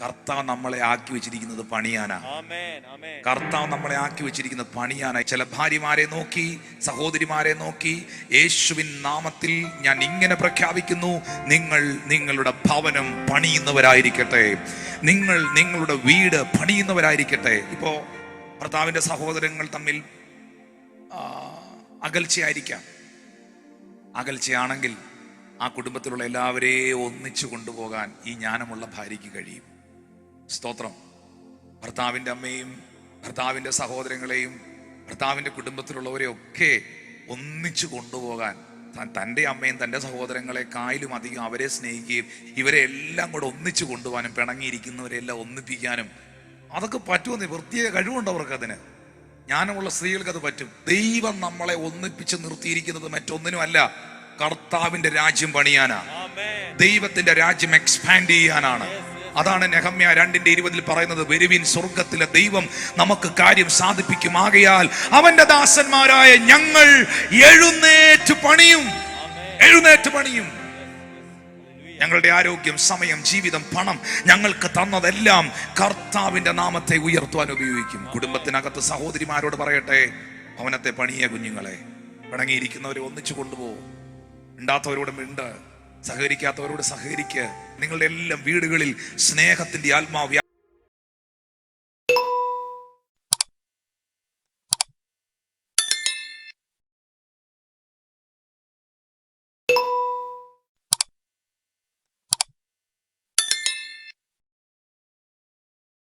കർത്താവ് നമ്മളെ ആക്കി വെച്ചിരിക്കുന്നത് പണിയാനാ. കർത്താവ് നമ്മളെ ആക്കി വെച്ചിരിക്കുന്നത് പണിയാനായി. ചില ഭാര്യമാരെ നോക്കി, സഹോദരിമാരെ നോക്കി യേശുവിൻ നാമത്തിൽ ഞാൻ ഇങ്ങനെ പ്രഖ്യാപിക്കുന്നു, നിങ്ങൾ നിങ്ങളുടെ ഭവനം പണിയുന്നവരായിരിക്കട്ടെ. നിങ്ങൾ നിങ്ങളുടെ വീട് പണിയുന്നവരായിരിക്കട്ടെ. ഇപ്പോ ഭർത്താവിന്റെ സഹോദരങ്ങൾ തമ്മിൽ അകൽച്ചയായിരിക്കാം. അകൽച്ചയാണെങ്കിൽ ആ കുടുംബത്തിലുള്ള എല്ലാവരെയും ഒന്നിച്ചു കൊണ്ടുപോകാൻ ഈ ജ്ഞാനമുള്ള ഭാര്യയ്ക്ക് കഴിയും. സ്തോത്രം. ഭർത്താവിൻ്റെ അമ്മയും ഭർത്താവിൻ്റെ സഹോദരങ്ങളെയും ഭർത്താവിൻ്റെ കുടുംബത്തിലുള്ളവരെയൊക്കെ ഒന്നിച്ചു കൊണ്ടുപോകാൻ തൻ്റെ അമ്മയും തൻ്റെ സഹോദരങ്ങളെക്കാളും അധികം അവരെ സ്നേഹിക്കുകയും ഇവരെ എല്ലാം കൂടെ ഒന്നിച്ചു കൊണ്ടുപോകാനും പിണങ്ങിയിരിക്കുന്നവരെല്ലാം ഒന്നിപ്പിക്കാനും അതൊക്കെ പറ്റുമെന്ന് പ്രത്യേക കഴിവുണ്ട് അവർക്ക്. അതിന് ജ്ഞാനമുള്ള സ്ത്രീകൾക്ക് അത് പറ്റും. ദൈവം നമ്മളെ ഒന്നിപ്പിച്ച് നിർത്തിയിരിക്കുന്നത് മറ്റൊന്നിനുമല്ല, കർത്താവിന്റെ രാജ്യം പണിയാനാ, ദൈവത്തിന്റെ രാജ്യം എക്സ്പാൻഡ് ചെയ്യാനാണ്. അതാണ് നെഹമ്യ 2:20 പറയുന്നത്, വരുവിൻ, സ്വർഗത്തിലെ ദൈവം നമുക്ക് കാര്യം സാധിപ്പിക്കും. ആകയാൽ അവന്റെ ദാസന്മാരായ ഞങ്ങൾ എഴുന്നേറ്റ് പണിയും. എഴുന്നേറ്റ് പണിയും. ഞങ്ങളുടെ ആരോഗ്യം, സമയം, ജീവിതം, പണം ഞങ്ങൾക്ക് തന്നതെല്ലാം കർത്താവിന്റെ നാമത്തെ ഉയർത്തുവാൻ ഉപയോഗിക്കും. കുടുംബത്തിനകത്ത് സഹോദരിമാരോട് പറയട്ടെ, ഭവനത്തെ പണിയ കുഞ്ഞുങ്ങളെ. പിണങ്ങിയിരിക്കുന്നവരെ ഒന്നിച്ചു കൊണ്ടുപോകും. മിണ്ടാത്തവരോട് മിണ്ട്, സഹകരിക്കാത്തവരോട് സഹകരിക്ക്. നിങ്ങളുടെ എല്ലാം വീടുകളിൽ സ്നേഹത്തിന്റെ ആത്മാവ്